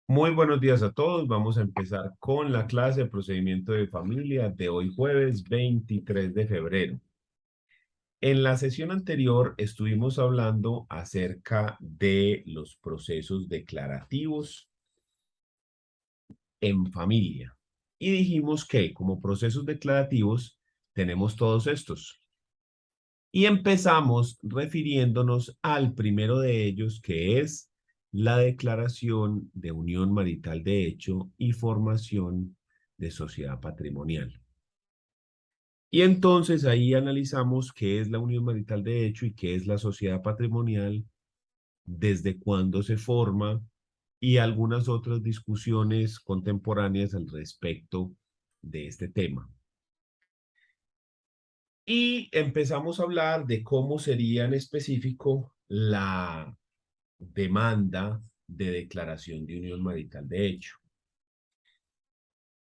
Muy buenos días a todos. Vamos a empezar con la clase de procedimiento de familia de hoy jueves 23 de febrero. En la sesión anterior estuvimos hablando acerca de los procesos declarativos en familia y dijimos que como procesos declarativos tenemos todos estos. Y empezamos refiriéndonos al primero de ellos, que es la declaración de unión marital de hecho y formación de sociedad patrimonial. Y entonces ahí analizamos qué es la unión marital de hecho y qué es la sociedad patrimonial, desde cuándo se forma y algunas otras discusiones contemporáneas al respecto de este tema. Y empezamos a hablar de cómo sería en específico la demanda de declaración de unión marital de hecho.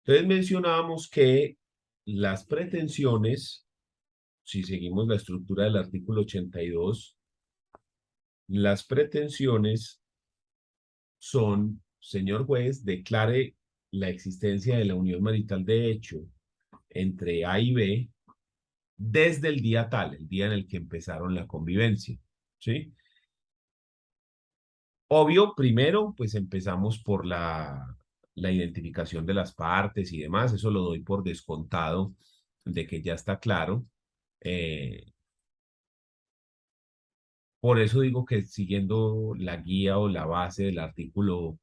Entonces mencionábamos que las pretensiones, si seguimos la estructura del artículo 82, las pretensiones son, señor juez, declare la existencia de la unión marital de hecho entre A y B desde el día tal, el día en el que empezaron la convivencia, ¿sí? Obvio, primero, pues empezamos por la identificación de las partes y demás, eso lo doy por descontado de que ya está claro. Eh, por eso digo que siguiendo la guía o la base del artículo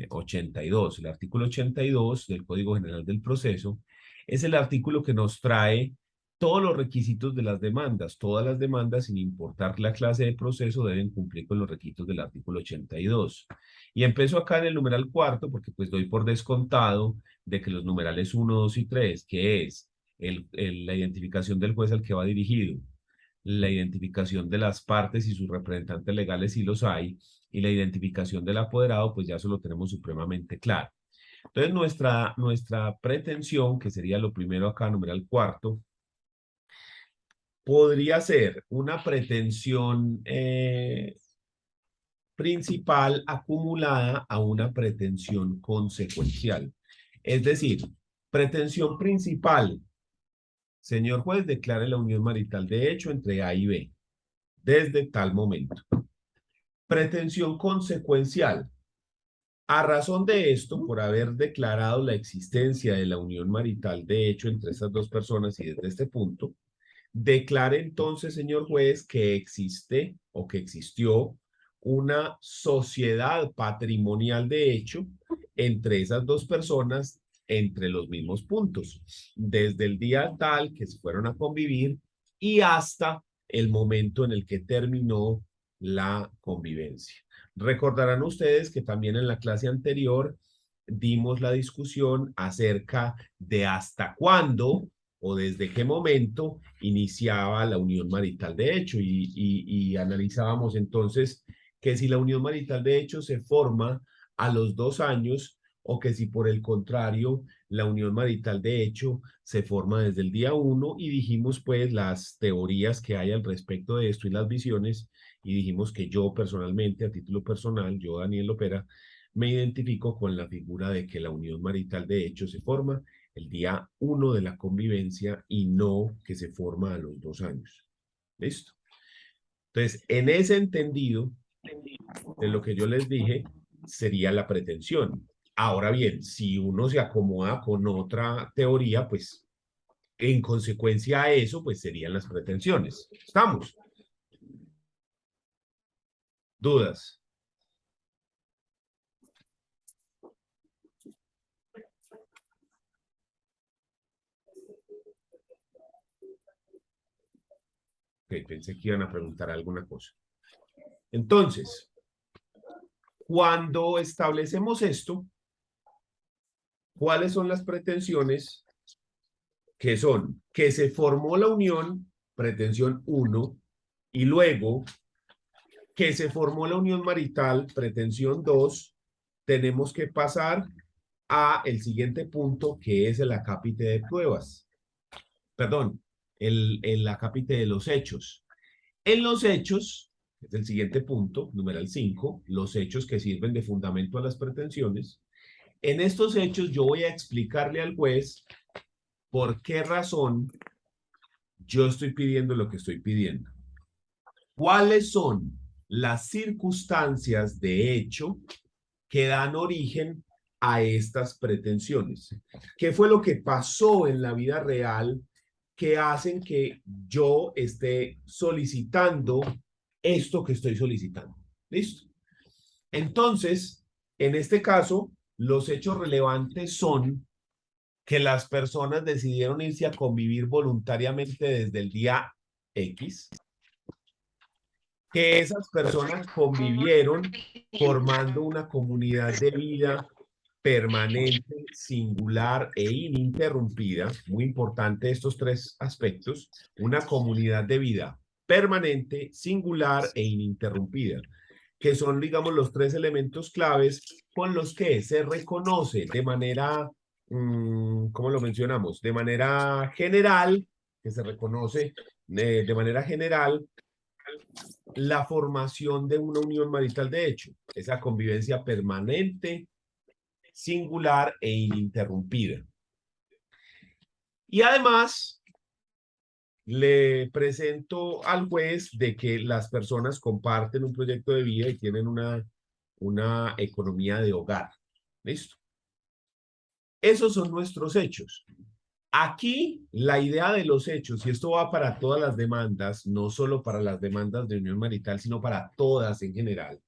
82, el artículo 82 del Código General del Proceso es el artículo que nos trae todos los requisitos de las demandas. Todas las demandas, sin importar la clase de proceso, deben cumplir con los requisitos del artículo 82. Y empiezo acá en el numeral cuarto, porque pues doy por descontado de que los numerales 1, 2 y 3, que es la identificación del juez al que va dirigido, la identificación de las partes y sus representantes legales si los hay, y la identificación del apoderado, pues ya eso lo tenemos supremamente claro. Entonces, nuestra pretensión, que sería lo primero acá, numeral cuarto, podría ser una pretensión principal acumulada a una pretensión consecuencial. Es decir, pretensión principal, señor juez, declare la unión marital de hecho entre A y B desde tal momento. Pretensión consecuencial. A razón de esto, por haber declarado la existencia de la unión marital de hecho entre estas dos personas y desde este punto, declare entonces, señor juez, que existe o que existió una sociedad patrimonial de hecho entre esas dos personas entre los mismos puntos, desde el día tal que se fueron a convivir y hasta el momento en el que terminó la convivencia. Recordarán ustedes que también en la clase anterior dimos la discusión acerca de hasta cuándo o desde qué momento iniciaba la unión marital de hecho y analizábamos entonces que si la unión marital de hecho se forma a los 2 años o que si por el contrario la unión marital de hecho se forma desde el día 1 y dijimos pues las teorías que hay al respecto de esto y las visiones y dijimos que yo personalmente, a título personal, yo Daniel Lopera, me identifico con la figura de que la unión marital de hecho se forma el día 1 de la convivencia y no que se forma a los 2 años. ¿Listo? Entonces, en ese entendido de lo que yo les dije, sería la pretensión. Ahora bien, si uno se acomoda con otra teoría, pues en consecuencia a eso, pues serían las pretensiones. ¿Estamos? ¿Dudas? Ok, pensé que iban a preguntar alguna cosa. Entonces, cuando establecemos esto, ¿cuáles son las pretensiones? Que son que se formó la unión, pretensión 1, y luego que se formó la unión marital, pretensión 2, tenemos que pasar a el siguiente punto, que es el acápite de pruebas. Perdón, el acápite de los hechos. En los hechos, Es el siguiente punto, numeral 5, los hechos que sirven de fundamento a las pretensiones. En estos hechos yo voy a explicarle al juez por qué razón yo estoy pidiendo lo que estoy pidiendo. ¿Cuáles son las circunstancias de hecho que dan origen a estas pretensiones? ¿Qué fue lo que pasó en la vida real que hacen que yo esté solicitando esto que estoy solicitando? ¿Listo? Entonces, en este caso, los hechos relevantes son que las personas decidieron irse a convivir voluntariamente desde el día X, que esas personas convivieron formando una comunidad de vida permanente, singular e ininterrumpida. Muy importante estos tres aspectos. Una comunidad de vida permanente, singular e ininterrumpida, que son, digamos, los tres elementos claves con los que se reconoce de manera, ¿cómo lo mencionamos? De manera general, que se reconoce de manera general la formación de una unión marital de hecho, esa convivencia permanente, singular e ininterrumpida. Y además, le presento al juez de que las personas comparten un proyecto de vida y tienen una economía de hogar. ¿Listo? Esos son nuestros hechos. Aquí, la idea de los hechos, y esto va para todas las demandas, no solo para las demandas de unión marital, sino para todas en general.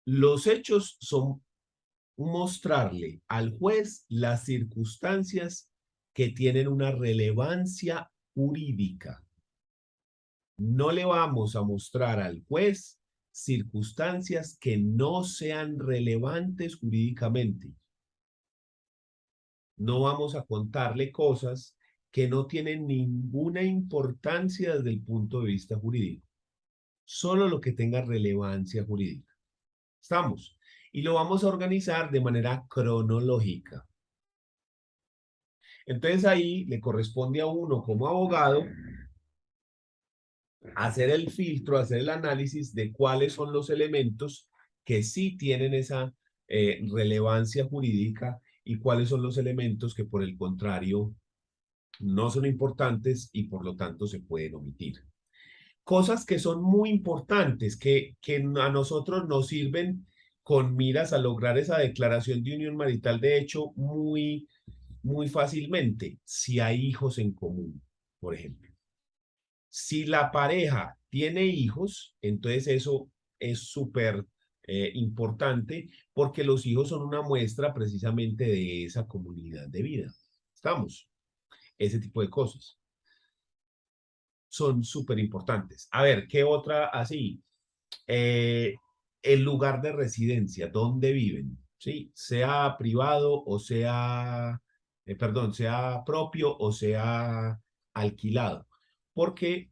Los hechos son mostrarle al juez las circunstancias que tienen una relevancia jurídica. No le vamos a mostrar al juez circunstancias que no sean relevantes jurídicamente. No vamos a contarle cosas que no tienen ninguna importancia desde el punto de vista jurídico. Solo lo que tenga relevancia jurídica. ¿Estamos? Y lo vamos a organizar de manera cronológica. Entonces ahí le corresponde a uno como abogado hacer el filtro, hacer el análisis de cuáles son los elementos que sí tienen esa relevancia jurídica y cuáles son los elementos que por el contrario no son importantes y por lo tanto se pueden omitir. Cosas que son muy importantes, que a nosotros nos sirven con miras a lograr esa declaración de unión marital de hecho muy fácilmente, si hay hijos en común, por ejemplo. Si la pareja tiene hijos, entonces eso es súper importante porque los hijos son una muestra precisamente de esa comunidad de vida. ¿Estamos? Ese tipo de cosas son súper importantes. A ver, ¿qué otra así? Eh, el lugar de residencia, ¿dónde viven? ¿Sí? Sea privado o sea, perdón, sea propio o sea alquilado. Porque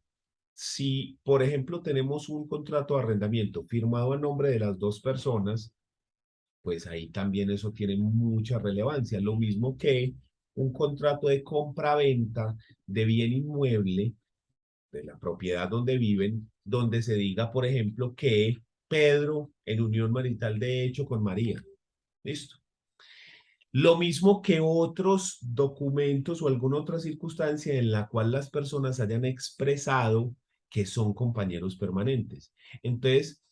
si, por ejemplo, tenemos un contrato de arrendamiento firmado a nombre de las dos personas, pues ahí también eso tiene mucha relevancia. Lo mismo que un contrato de compra-venta de bien inmueble, de la propiedad donde viven, donde se diga, por ejemplo, que Pedro en unión marital de hecho con María. ¿Listo? Lo mismo que otros documentos o alguna otra circunstancia en la cual las personas hayan expresado que son compañeros permanentes. Entonces,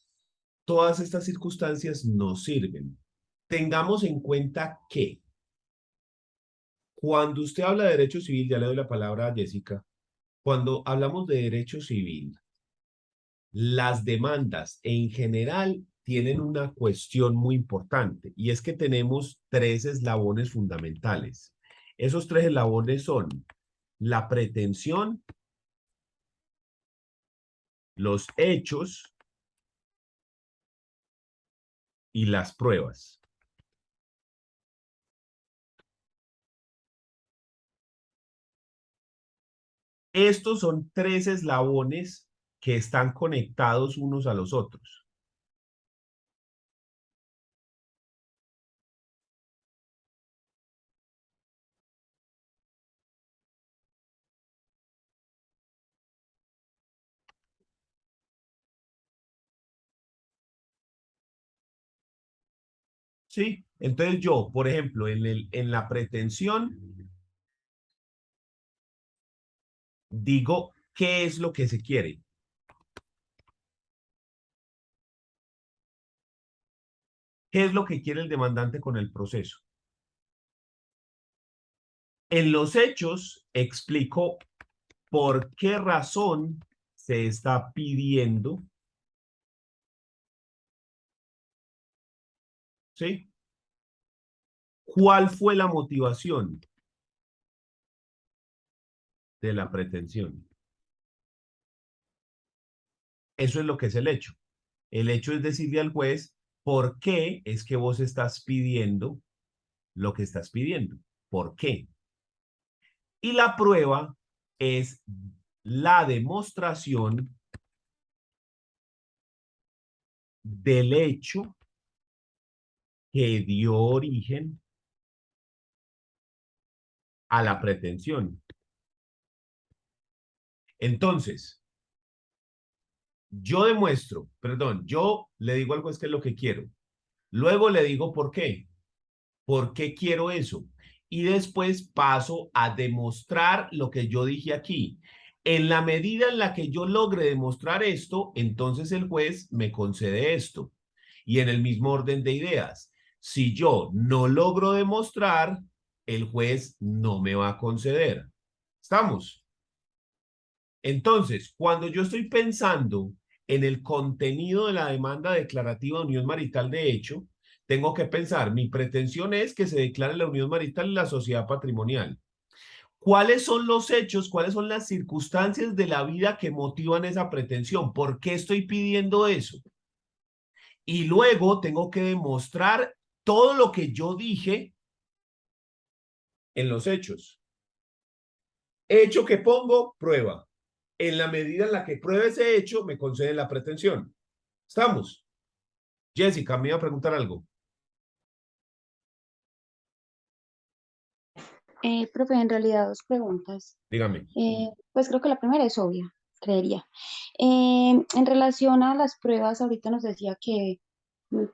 todas estas circunstancias nos sirven. Tengamos en cuenta que cuando usted habla de derecho civil, ya le doy la palabra a Jessica, cuando hablamos de derecho civil, las demandas en general tienen una cuestión muy importante y es que tenemos tres eslabones fundamentales. Esos tres eslabones son la pretensión, los hechos y las pruebas. Estos son tres eslabones que están conectados unos a los otros. ¿Sí? Entonces yo, por ejemplo, en la pretensión, digo qué es lo que se quiere. ¿Qué es lo que quiere el demandante con el proceso? En los hechos explico por qué razón se está pidiendo, ¿sí? ¿Cuál fue la motivación de la pretensión? Eso es lo que es el hecho. El hecho es decirle al juez por qué es que vos estás pidiendo lo que estás pidiendo. ¿Por qué? Y la prueba es la demostración del hecho que dio origen a la pretensión. Entonces, yo demuestro, perdón, yo le digo al juez qué es lo que quiero. Luego le digo por qué. ¿Por qué quiero eso? Y después paso a demostrar lo que yo dije aquí. En la medida en la que yo logre demostrar esto, entonces el juez me concede esto. Y en el mismo orden de ideas, si yo no logro demostrar, el juez no me va a conceder. ¿Estamos? Entonces, cuando yo estoy pensando en el contenido de la demanda declarativa de unión marital de hecho, tengo que pensar, mi pretensión es que se declare la unión marital y la sociedad patrimonial. ¿Cuáles son los hechos, cuáles son las circunstancias de la vida que motivan esa pretensión? ¿Por qué estoy pidiendo eso? Y luego tengo que demostrar todo lo que yo dije en los hechos. Hecho que pongo, prueba. En la medida en la que pruebe ese hecho, me conceden la pretensión. ¿Estamos? Jessica, me iba a preguntar algo. Profe, en realidad dos preguntas. Dígame. Pues creo que la primera es obvia, creería. En relación a las pruebas, ahorita nos decía que,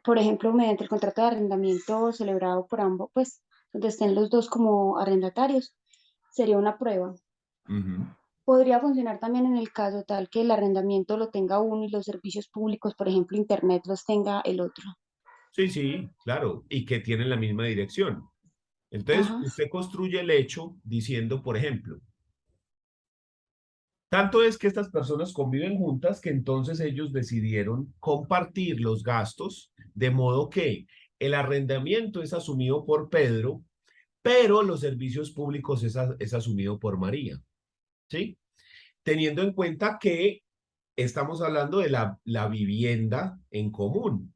por ejemplo, mediante el contrato de arrendamiento celebrado por ambos, pues donde estén los dos como arrendatarios, sería una prueba. Ujú. Podría funcionar también en el caso tal que el arrendamiento lo tenga uno y los servicios públicos, por ejemplo, Internet, los tenga el otro. Sí, sí, claro. Y que tienen la misma dirección. Entonces, Ajá. usted construye el hecho diciendo, por ejemplo, tanto es que estas personas conviven juntas que entonces ellos decidieron compartir los gastos, de modo que el arrendamiento es asumido por Pedro, pero los servicios públicos es asumido por María, ¿sí? Teniendo en cuenta que estamos hablando de la vivienda en común.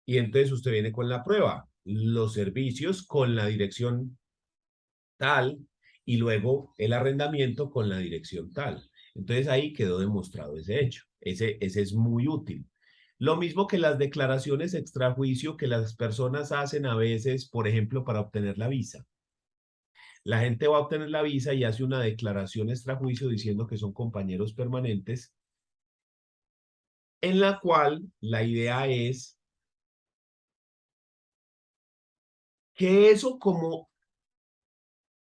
Y entonces usted viene con la prueba, los servicios con la dirección tal y luego el arrendamiento con la dirección tal. Entonces ahí quedó demostrado ese hecho. Ese es muy útil. Lo mismo que las declaraciones extrajuicio que las personas hacen a veces, por ejemplo, para obtener la visa. La gente va a obtener la visa y hace una declaración extrajuicio diciendo que son compañeros permanentes, en la cual la idea es que eso como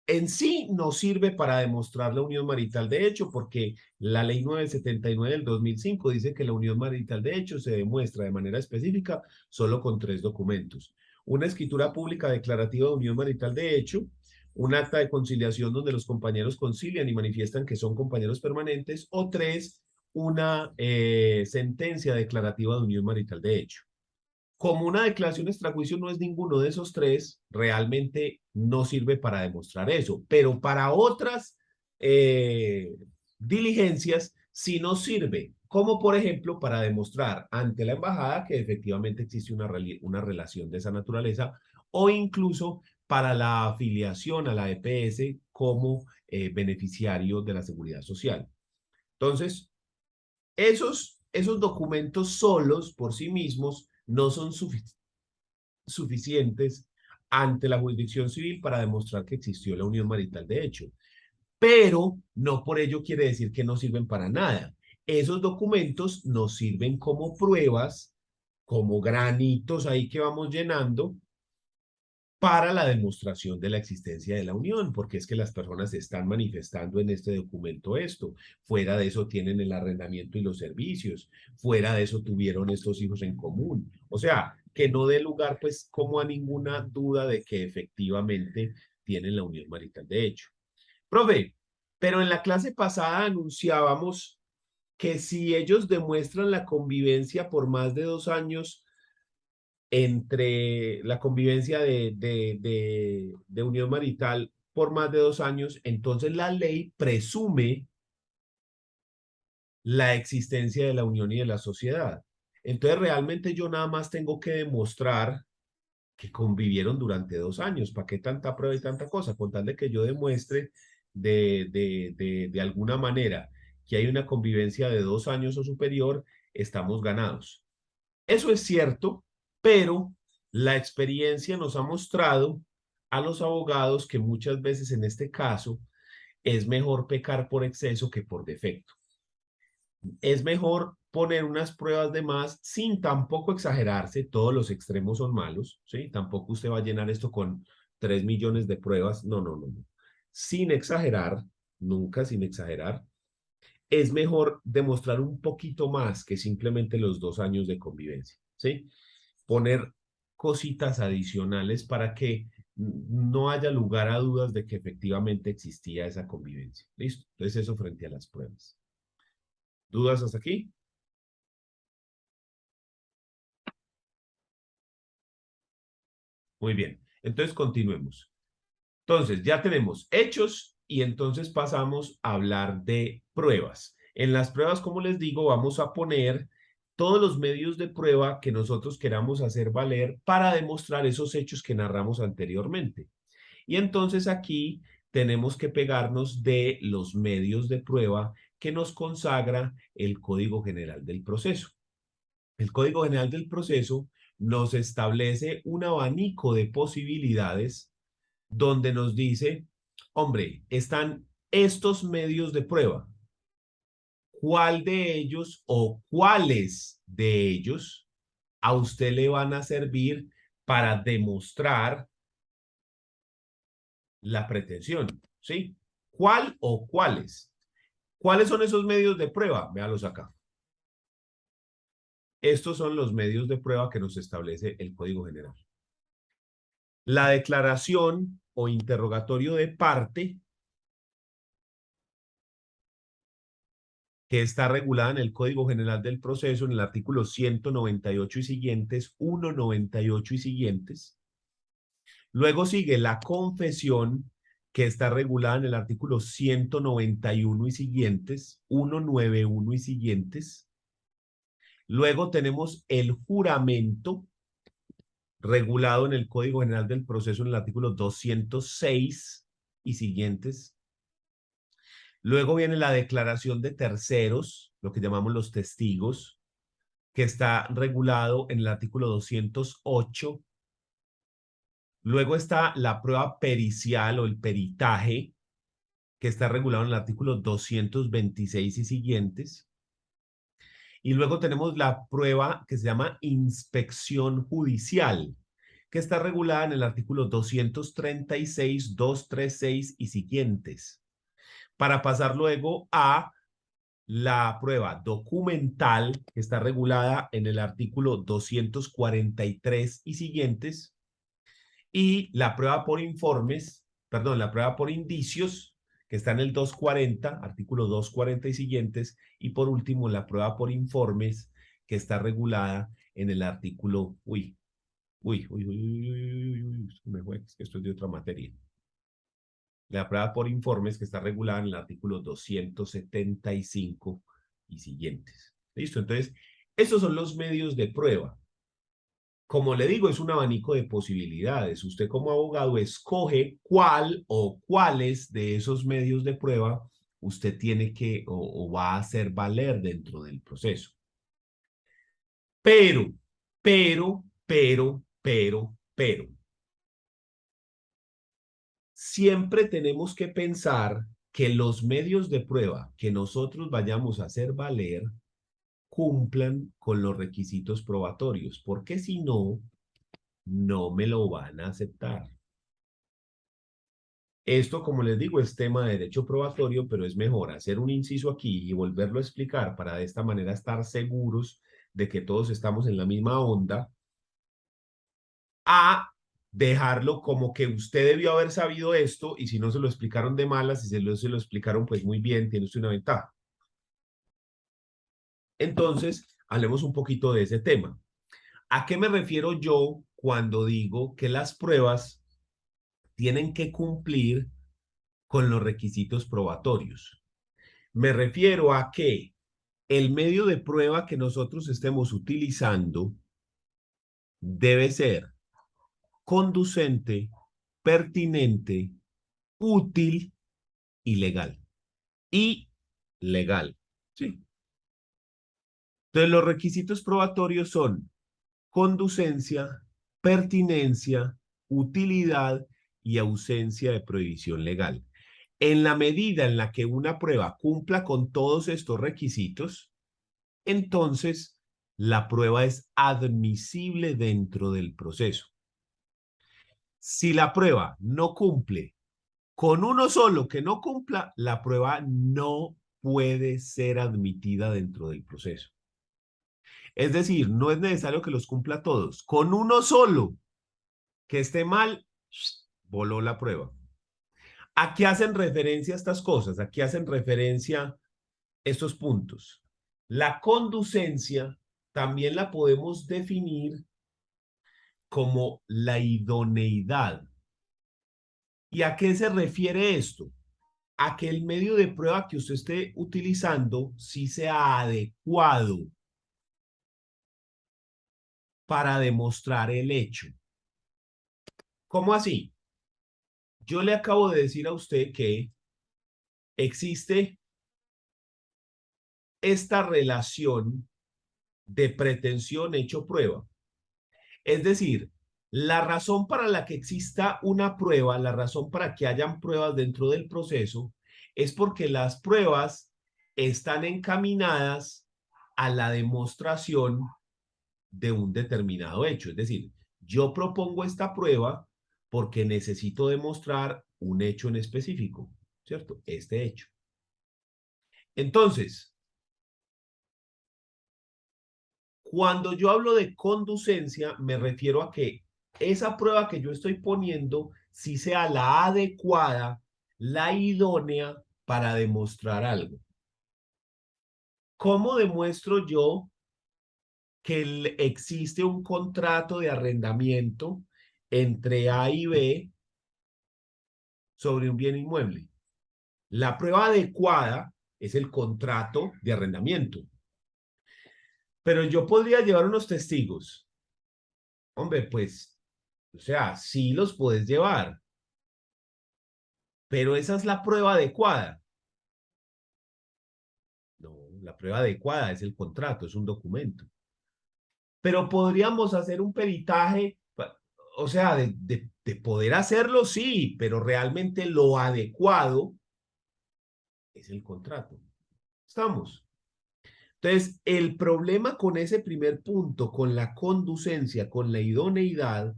en sí no sirve para demostrar la unión marital de hecho, porque la ley 979 del 2005 dice que la unión marital de hecho se demuestra de manera específica solo con tres documentos. Una escritura pública declarativa de unión marital de hecho, un acta de conciliación donde los compañeros concilian y manifiestan que son compañeros permanentes, o tres, una sentencia declarativa de unión marital de hecho. Como una declaración extrajuicio no es ninguno de esos tres, realmente no sirve para demostrar eso, pero para otras eh, diligencias sí nos sirve, como por ejemplo para demostrar ante la embajada que efectivamente existe una relación de esa naturaleza o incluso para la afiliación a la EPS como beneficiario de la seguridad social. Entonces, esos documentos solos por sí mismos no son suficientes ante la jurisdicción civil para demostrar que existió la unión marital de hecho. Pero no por ello quiere decir que no sirven para nada. Esos documentos nos sirven como pruebas como granitos ahí que vamos llenando para la demostración de la existencia de la unión, porque es que las personas están manifestando en este documento esto. Fuera de eso tienen el arrendamiento y los servicios. Fuera de eso tuvieron estos hijos en común. O sea, que no dé lugar pues como a ninguna duda de que efectivamente tienen la unión marital de hecho. Profe, pero en la clase pasada anunciábamos que si ellos demuestran la convivencia por más de 2 años, entre la convivencia de unión marital por más de 2 años, entonces la ley presume la existencia de la unión y de la sociedad. Entonces realmente yo nada más tengo que demostrar que convivieron durante 2 años. ¿Para qué tanta prueba y tanta cosa? Con tal de que yo demuestre de alguna manera que hay una convivencia de 2 años o superior, estamos ganados. Eso es cierto, pero la experiencia nos ha mostrado a los abogados que muchas veces en este caso es mejor pecar por exceso que por defecto. Es mejor poner unas pruebas de más sin tampoco exagerarse, todos los extremos son malos, ¿sí? Tampoco usted va a llenar esto con 3 millones de pruebas, no, no, no, no. Sin exagerar, nunca sin exagerar, es mejor demostrar un poquito más que simplemente los 2 años de convivencia, ¿sí? Poner cositas adicionales para que no haya lugar a dudas de que efectivamente existía esa convivencia. ¿Listo? Entonces eso frente a las pruebas. ¿Dudas hasta aquí? Muy bien. Entonces continuemos. Entonces ya tenemos hechos y entonces pasamos a hablar de pruebas. En las pruebas, como les digo, vamos a poner todos los medios de prueba que nosotros queramos hacer valer para demostrar esos hechos que narramos anteriormente. Y entonces aquí tenemos que pegarnos de los medios de prueba que nos consagra el Código General del Proceso. El Código General del Proceso nos establece un abanico de posibilidades donde nos dice, hombre, están estos medios de prueba. ¿Cuál de ellos o cuáles de ellos a usted le van a servir para demostrar la pretensión? ¿Sí? ¿Cuál o cuáles? ¿Cuáles son esos medios de prueba? Véalos acá. Estos son los medios de prueba que nos establece el Código General. La declaración o interrogatorio de parte, que está regulada en el Código General del Proceso, en el artículo 198 y siguientes, 198 y siguientes. Luego sigue la confesión, que está regulada en el artículo 191 y siguientes, 191 y siguientes. Luego tenemos el juramento, regulado en el Código General del Proceso en el artículo 206 y siguientes. Luego viene la declaración de terceros, lo que llamamos los testigos, que está regulado en el artículo 208. Luego está la prueba pericial o el peritaje, que está regulado en el artículo 226 y siguientes. Y luego tenemos la prueba que se llama inspección judicial, que está regulada en el artículo 236, 236 y siguientes. Para pasar luego a la prueba documental, que está regulada en el artículo 243 y siguientes, y la prueba por informes, perdón, la prueba por indicios, que está en el 240, artículo 240 y siguientes, y por último la prueba por informes, que está regulada en el artículo, me fue, es que esto es de otra materia. La prueba por informes, que está regulada en el artículo 275 y siguientes. ¿Listo? Entonces, esos son los medios de prueba. Como le digo, es un abanico de posibilidades. Usted como abogado escoge cuál o cuáles de esos medios de prueba usted tiene que o va a hacer valer dentro del proceso. Pero, pero, siempre tenemos que pensar que los medios de prueba que nosotros vayamos a hacer valer cumplan con los requisitos probatorios, porque si no, no me lo van a aceptar. Esto, como les digo, es tema de derecho probatorio, pero es mejor hacer un inciso aquí y volverlo a explicar para de esta manera estar seguros de que todos estamos en la misma onda, a dejarlo como que usted debió haber sabido esto y si no se lo explicaron de malas y se lo explicaron pues muy bien, tiene usted una ventaja. Entonces, hablemos un poquito de ese tema. ¿A qué me refiero yo cuando digo que las pruebas tienen que cumplir con los requisitos probatorios? Me refiero a que el medio de prueba que nosotros estemos utilizando debe ser conducente, pertinente, útil y legal. Y legal. Sí. Entonces, los requisitos probatorios son conducencia, pertinencia, utilidad y ausencia de prohibición legal. En la medida en la que una prueba cumpla con todos estos requisitos, entonces la prueba es admisible dentro del proceso. Si la prueba no cumple con uno solo que no cumpla, la prueba no puede ser admitida dentro del proceso. Es decir, no es necesario que los cumpla todos. Con uno solo que esté mal, voló la prueba. ¿A qué hacen referencia estas cosas? ¿A qué hacen referencia estos puntos? La conducencia también la podemos definir como la idoneidad. ¿Y a qué se refiere esto? A que el medio de prueba que usted esté utilizando sí sea adecuado para demostrar el hecho. ¿Cómo así? Yo le acabo de decir a usted que existe esta relación de pretensión hecho prueba. Es decir, la razón para la que exista una prueba, la razón para que hayan pruebas dentro del proceso, es porque las pruebas están encaminadas a la demostración de un determinado hecho. Es decir, yo propongo esta prueba porque necesito demostrar un hecho en específico, ¿cierto? Este hecho. Entonces, cuando yo hablo de conducencia, me refiero a que esa prueba que yo estoy poniendo sí sea la adecuada, la idónea para demostrar algo. ¿Cómo demuestro yo que existe un contrato de arrendamiento entre A y B sobre un bien inmueble? La prueba adecuada es el contrato de arrendamiento. Pero yo podría llevar unos testigos. Hombre, pues, o sea, sí los puedes llevar, pero esa es la prueba adecuada. No, la prueba adecuada es el contrato, es un documento. Pero podríamos hacer un peritaje, o sea, de poder hacerlo, sí, pero realmente lo adecuado es el contrato. ¿Estamos? Entonces, el problema con ese primer punto, con la conducencia, con la idoneidad,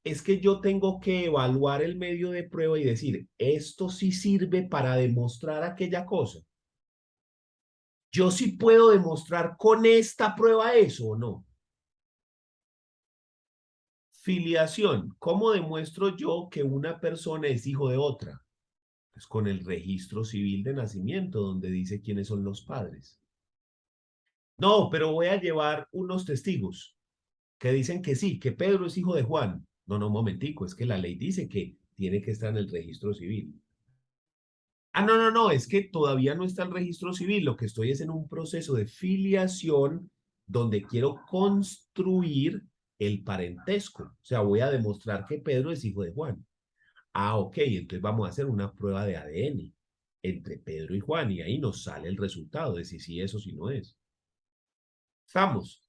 es que yo tengo que evaluar el medio de prueba y decir, esto sí sirve para demostrar aquella cosa. Yo sí puedo demostrar con esta prueba eso o no. Filiación. ¿Cómo demuestro yo que una persona es hijo de otra? Pues con el registro civil de nacimiento, donde dice quiénes son los padres. No, pero voy a llevar unos testigos que dicen que sí, que Pedro es hijo de Juan. No, no, un momentico, es que la ley dice que tiene que estar en el registro civil. Ah, no, no, no, es que todavía no está el registro civil. Lo que estoy es en un proceso de filiación donde quiero construir el parentesco. O sea, voy a demostrar que Pedro es hijo de Juan. Ah, ok, entonces vamos a hacer una prueba de ADN entre Pedro y Juan y ahí nos sale el resultado de si sí es o si no es. ¿Estamos?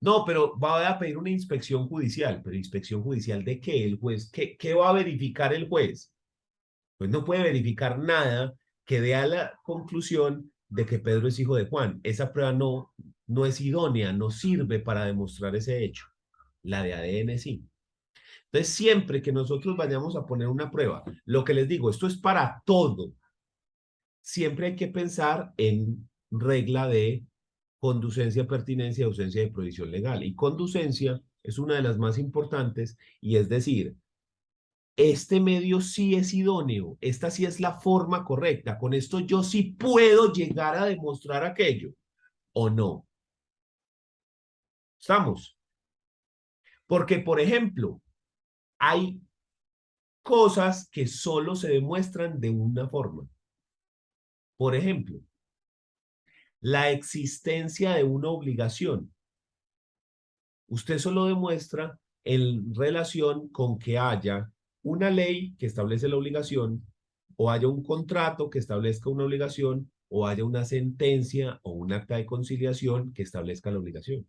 No, pero va a pedir una inspección judicial. ¿Pero inspección judicial de qué? El juez, ¿qué va a verificar el juez? Pues no puede verificar nada que dé a la conclusión de que Pedro es hijo de Juan. Esa prueba no es idónea, no sirve para demostrar ese hecho. La de ADN sí. Entonces, siempre que nosotros vayamos a poner una prueba, lo que les digo, esto es para todo. Siempre hay que pensar en regla de conducencia, pertinencia, ausencia de prohibición legal. Y conducencia es una de las más importantes, y es decir, este medio sí es idóneo, esta sí es la forma correcta, con esto yo sí puedo llegar a demostrar aquello, o no. ¿Estamos? Porque, por ejemplo, hay cosas que solo se demuestran de una forma. Por ejemplo, la existencia de una obligación. Usted solo demuestra en relación con que haya una ley que establece la obligación, o haya un contrato que establezca una obligación, o haya una sentencia o un acta de conciliación que establezca la obligación.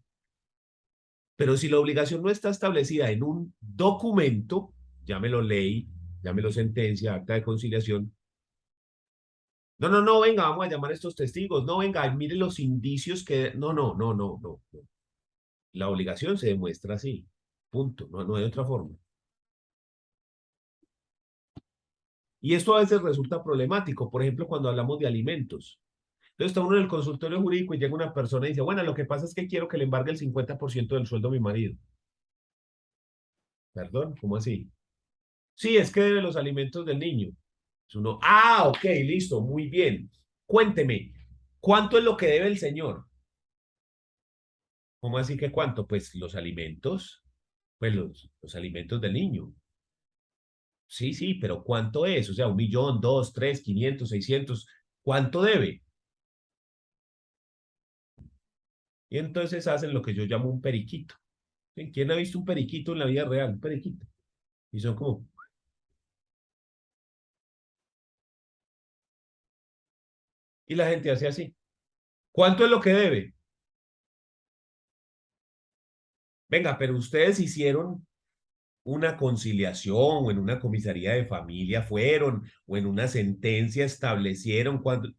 Pero si la obligación no está establecida en un documento, llámelo ley, llámelo sentencia, acta de conciliación, no, no, no, venga, vamos a llamar a estos testigos, no, venga, mire los indicios que... No, no, no, no, no. La obligación se demuestra así, punto, no hay otra forma. Y esto a veces resulta problemático, por ejemplo, cuando hablamos de alimentos. Entonces está uno en el consultorio jurídico y llega una persona y dice, bueno, lo que pasa es que quiero que le embargue el 50% del sueldo a mi marido. Perdón, ¿cómo así? Sí, es que debe los alimentos del niño. Es uno, ok, listo, muy bien. Cuénteme, ¿cuánto es lo que debe el señor? ¿Cómo así que cuánto? Pues los alimentos, pues los alimentos del niño. Sí, sí, pero ¿cuánto es? O sea, 1.000.000, 2, 3, 500, 600. ¿Cuánto debe? Y entonces hacen lo que yo llamo un periquito. ¿Sí? ¿Quién ha visto un periquito en la vida real? Un periquito. Y son como, y la gente hace así. ¿Cuánto es lo que debe? Venga, pero ustedes hicieron una conciliación o en una comisaría de familia fueron o en una sentencia establecieron cuánto.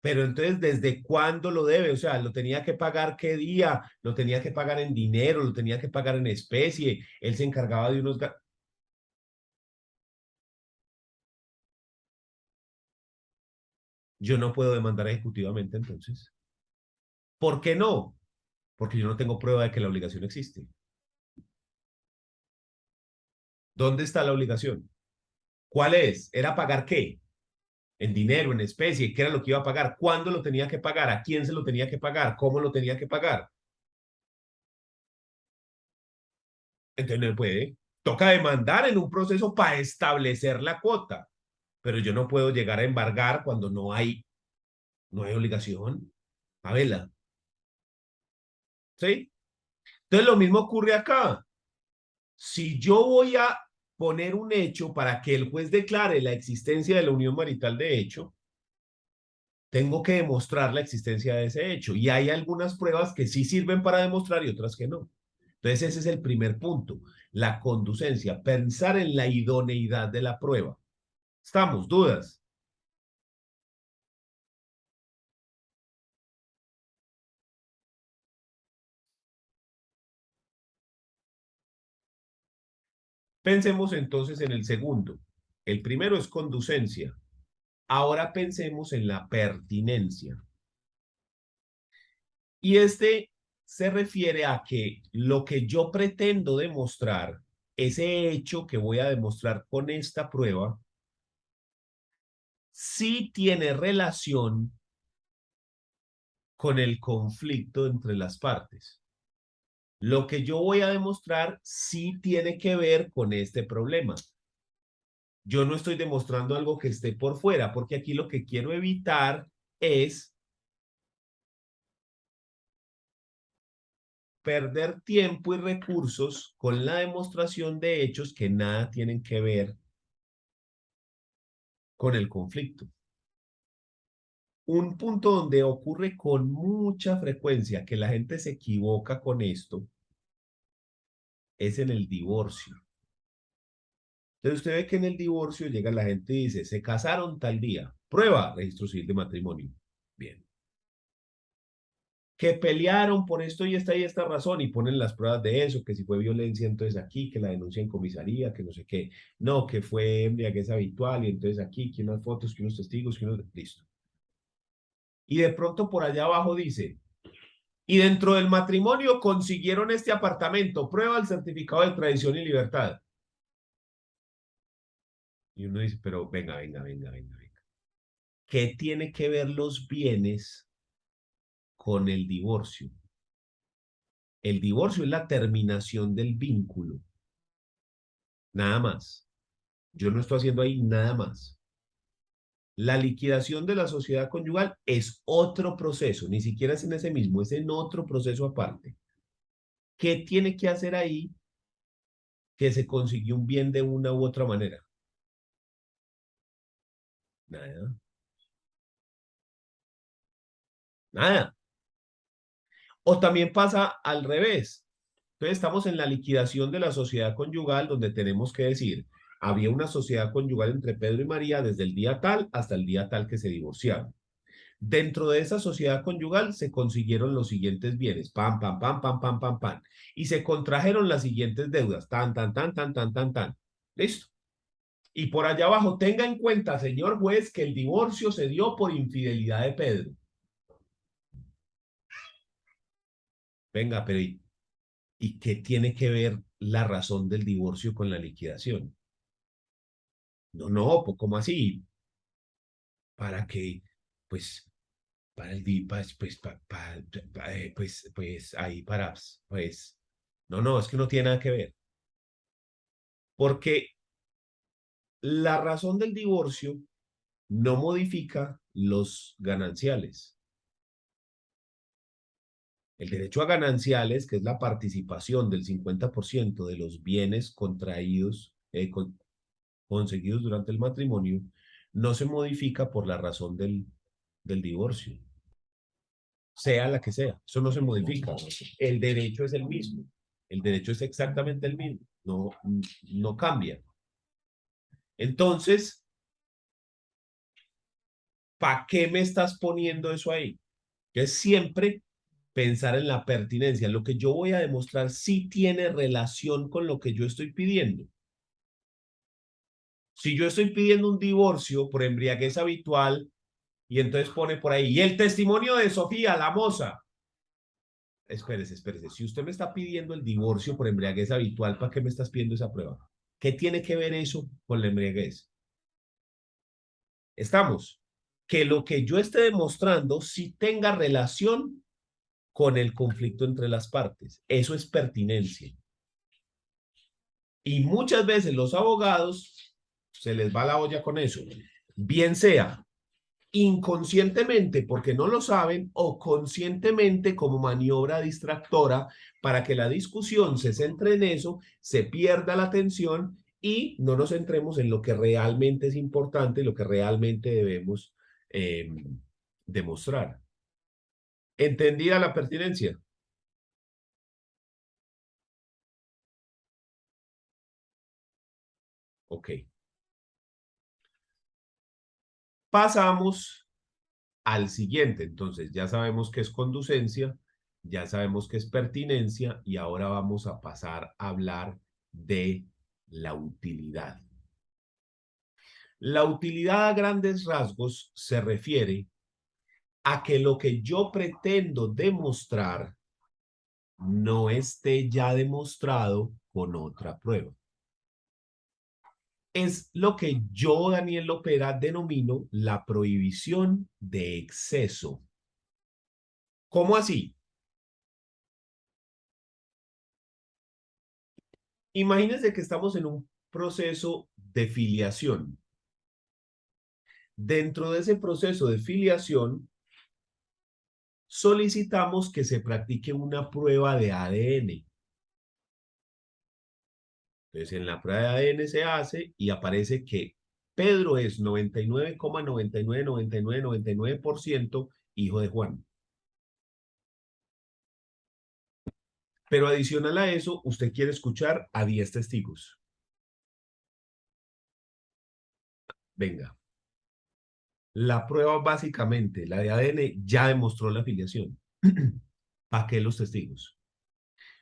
Pero entonces, ¿desde cuándo lo debe? O sea, ¿lo tenía que pagar qué día? ¿Lo tenía que pagar en dinero? ¿Lo tenía que pagar en especie? Él se encargaba de unos... Yo no puedo demandar ejecutivamente entonces. ¿Por qué no? Porque yo no tengo prueba de que la obligación existe. ¿Dónde está la obligación? ¿Cuál es? ¿Era pagar qué? En dinero, en especie, ¿qué era lo que iba a pagar? ¿Cuándo lo tenía que pagar? ¿A quién se lo tenía que pagar? ¿Cómo lo tenía que pagar? Entonces no puede. Toca demandar en un proceso para establecer la cuota, pero yo no puedo llegar a embargar cuando no hay obligación. A verla, ¿sí? Entonces lo mismo ocurre acá. Si yo voy a poner un hecho para que el juez declare la existencia de la unión marital de hecho, tengo que demostrar la existencia de ese hecho. Y hay algunas pruebas que sí sirven para demostrar y otras que no. Entonces ese es el primer punto, la conducencia, pensar en la idoneidad de la prueba. ¿Estamos? ¿Dudas? Pensemos entonces en el segundo. El primero es conducencia. Ahora pensemos en la pertinencia. Y este se refiere a que lo que yo pretendo demostrar, ese hecho que voy a demostrar con esta prueba, sí tiene relación con el conflicto entre las partes. Lo que yo voy a demostrar sí tiene que ver con este problema. Yo no estoy demostrando algo que esté por fuera, porque aquí lo que quiero evitar es perder tiempo y recursos con la demostración de hechos que nada tienen que ver con el conflicto. Un punto donde ocurre con mucha frecuencia que la gente se equivoca con esto es en el divorcio. Entonces usted ve que en el divorcio llega la gente y dice, se casaron tal día, prueba registro civil de matrimonio. Bien. Que pelearon por esto y esta razón y ponen las pruebas de eso, que si fue violencia, entonces aquí, que la denuncia en comisaría, que no sé qué. No, que fue embriaguez habitual y entonces aquí, que unas fotos, que unos testigos, que unos... Listo. Y de pronto por allá abajo dice, y dentro del matrimonio consiguieron este apartamento, prueba el certificado de tradición y libertad. Y uno dice, pero venga. ¿Qué tiene que ver los bienes con el divorcio? El divorcio es la terminación del vínculo, nada más. Yo no estoy haciendo ahí nada más. La liquidación de la sociedad conyugal es otro proceso, ni siquiera es en ese mismo, es en otro proceso aparte. ¿Qué tiene que hacer ahí que se consiguió un bien de una u otra manera? Nada, nada. O también pasa al revés. Entonces estamos en la liquidación de la sociedad conyugal donde tenemos que decir, había una sociedad conyugal entre Pedro y María desde el día tal hasta el día tal que se divorciaron. Dentro de esa sociedad conyugal se consiguieron los siguientes bienes, pam, y se contrajeron las siguientes deudas, tan. Listo. Y por allá abajo, tenga en cuenta, señor juez, que el divorcio se dio por infidelidad de Pedro. Venga, pero ¿y qué tiene que ver la razón del divorcio con la liquidación? No, pues, ¿cómo así? Para que, pues, para el pues ahí para, pues, no, es que no tiene nada que ver. Porque la razón del divorcio no modifica los gananciales. El derecho a gananciales, que es la participación del 50% de los bienes contraídos, conseguidos durante el matrimonio, no se modifica por la razón del divorcio, sea la que sea. Eso no se modifica. El derecho es el mismo. El derecho es exactamente el mismo. No cambia. Entonces, ¿para qué me estás poniendo eso ahí? Que es siempre pensar en la pertinencia. Lo que yo voy a demostrar sí tiene relación con lo que yo estoy pidiendo. Si yo estoy pidiendo un divorcio por embriaguez habitual y entonces pone por ahí, y el testimonio de Sofía, la moza. Espérese. Si usted me está pidiendo el divorcio por embriaguez habitual, ¿para qué me estás pidiendo esa prueba? ¿Qué tiene que ver eso con la embriaguez? Estamos. Que lo que yo esté demostrando sí tenga relación con el conflicto entre las partes. Eso es pertinencia. Y muchas veces los abogados se les va la olla con eso. Bien sea inconscientemente porque no lo saben o conscientemente como maniobra distractora para que la discusión se centre en eso, se pierda la atención y no nos centremos en lo que realmente es importante, lo que realmente debemos eh, demostrar. ¿Entendida la pertinencia? Ok. Pasamos al siguiente. Entonces, ya sabemos qué es conducencia, ya sabemos qué es pertinencia y ahora vamos a pasar a hablar de la utilidad. La utilidad a grandes rasgos se refiere a que lo que yo pretendo demostrar no esté ya demostrado con otra prueba. Es lo que yo, Daniel Lopera, denomino la prohibición de exceso. ¿Cómo así? Imagínense que estamos en un proceso de filiación. Dentro de ese proceso de filiación, solicitamos que se practique una prueba de ADN. Entonces, en la prueba de ADN se hace y aparece que Pedro es 99,999999% hijo de Juan. Pero adicional a eso, usted quiere escuchar a 10 testigos. Venga, la prueba básicamente, la de ADN, ya demostró la afiliación. ¿Para qué los testigos?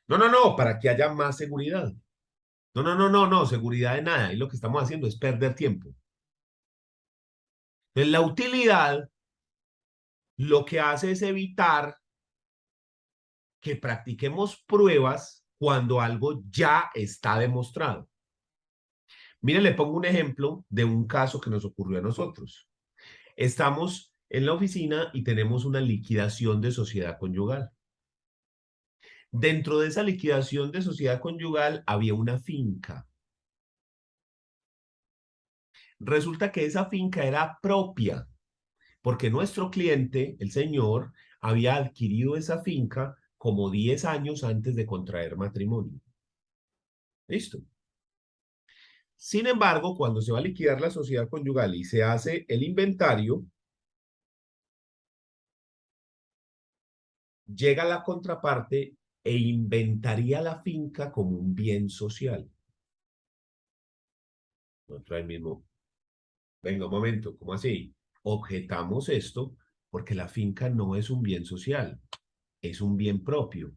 No, no, no, para que haya más seguridad. No, no, no, no, no, seguridad de nada. Y lo que estamos haciendo es perder tiempo. Entonces, la utilidad lo que hace es evitar que practiquemos pruebas cuando algo ya está demostrado. Mire, le pongo un ejemplo de un caso que nos ocurrió a nosotros. Estamos en la oficina y tenemos una liquidación de sociedad conyugal. Dentro de esa liquidación de sociedad conyugal había una finca. Resulta que esa finca era propia, porque nuestro cliente, el señor, había adquirido esa finca como 10 años antes de contraer matrimonio. Listo. Sin embargo, cuando se va a liquidar la sociedad conyugal y se hace el inventario, llega la contraparte e inventaría la finca como un bien social. Nosotros ahí mismo, venga un momento, ¿cómo así? Objetamos esto porque la finca no es un bien social, es un bien propio,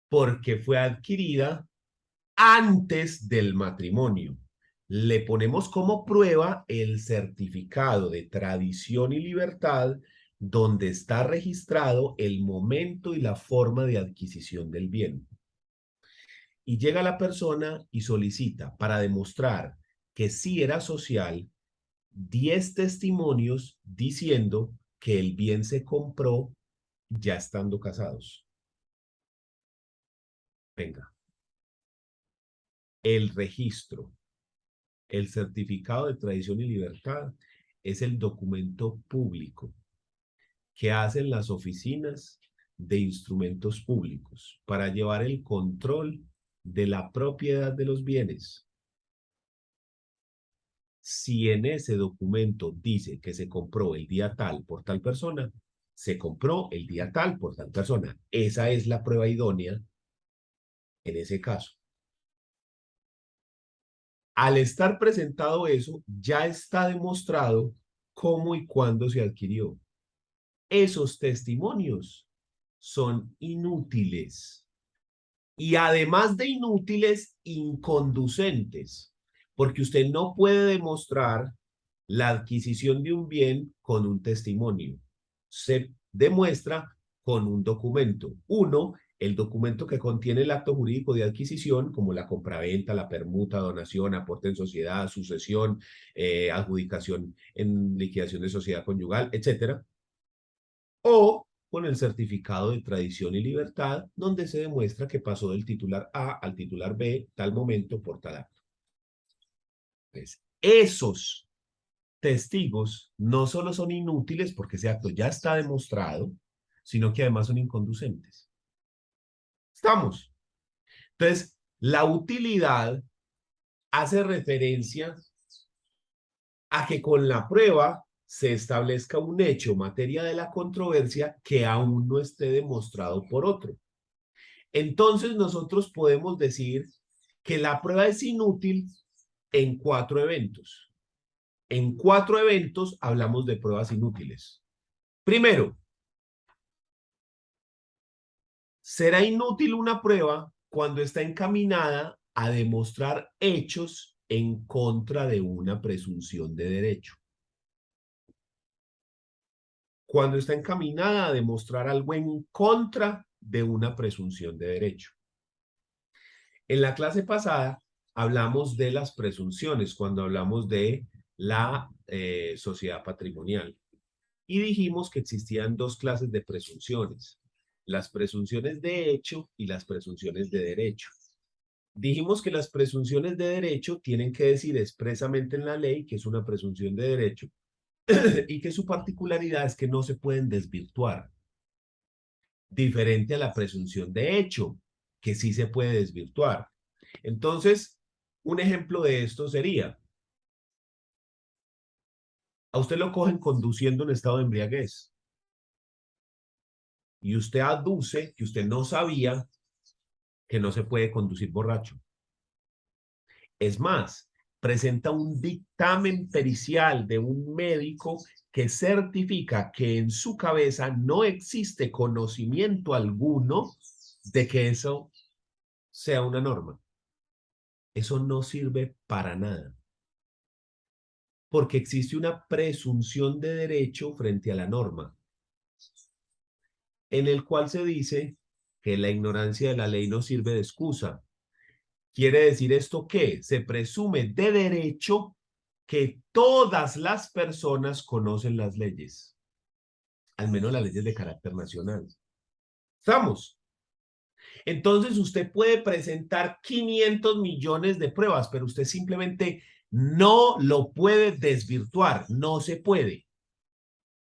porque fue adquirida antes del matrimonio. Le ponemos como prueba el certificado de tradición y libertad donde está registrado el momento y la forma de adquisición del bien. Y llega la persona y solicita para demostrar que sí era social 10 testimonios diciendo que el bien se compró ya estando casados. Venga, el registro, el certificado de tradición y libertad es el documento público que hacen las oficinas de instrumentos públicos para llevar el control de la propiedad de los bienes. Si en ese documento dice que se compró el día tal por tal persona, se compró el día tal por tal persona. Esa es la prueba idónea en ese caso. Al estar presentado eso, ya está demostrado cómo y cuándo se adquirió. Esos testimonios son inútiles y además de inútiles, inconducentes, porque usted no puede demostrar la adquisición de un bien con un testimonio. Se demuestra con un documento. Uno, el documento que contiene el acto jurídico de adquisición, como la compraventa, la permuta, donación, aporte en sociedad, sucesión, adjudicación en liquidación de sociedad conyugal, etcétera. O con el certificado de tradición y libertad, donde se demuestra que pasó del titular A al titular B tal momento por tal acto. Entonces, esos testigos no solo son inútiles porque ese acto ya está demostrado, sino que además son inconducentes. ¿Estamos? Entonces, la utilidad hace referencia a que con la prueba se establezca un hecho, materia de la controversia, que aún no esté demostrado por otro. Entonces, nosotros podemos decir que la prueba es inútil en 4 eventos. En 4 eventos hablamos de pruebas inútiles. Primero, será inútil una prueba cuando está encaminada a demostrar hechos en contra de una presunción de derecho. Cuando está encaminada a demostrar algo en contra de una presunción de derecho. En la clase pasada hablamos de las presunciones cuando hablamos de la sociedad patrimonial y dijimos que existían 2 clases de presunciones, las presunciones de hecho y las presunciones de derecho. Dijimos que las presunciones de derecho tienen que decir expresamente en la ley que es una presunción de derecho y que su particularidad es que no se pueden desvirtuar, diferente a la presunción de hecho, que sí se puede desvirtuar. Entonces, un ejemplo de esto sería, a usted lo cogen conduciendo en estado de embriaguez y usted aduce que usted no sabía que no se puede conducir borracho. Es más, presenta un dictamen pericial de un médico que certifica que en su cabeza no existe conocimiento alguno de que eso sea una norma. Eso no sirve para nada, porque existe una presunción de derecho frente a la norma, en el cual se dice que la ignorancia de la ley no sirve de excusa. ¿Quiere decir esto que se presume de derecho que todas las personas conocen las leyes, al menos las leyes de carácter nacional? ¿Estamos? Entonces usted puede presentar 500 millones de pruebas, pero usted simplemente no lo puede desvirtuar, no se puede.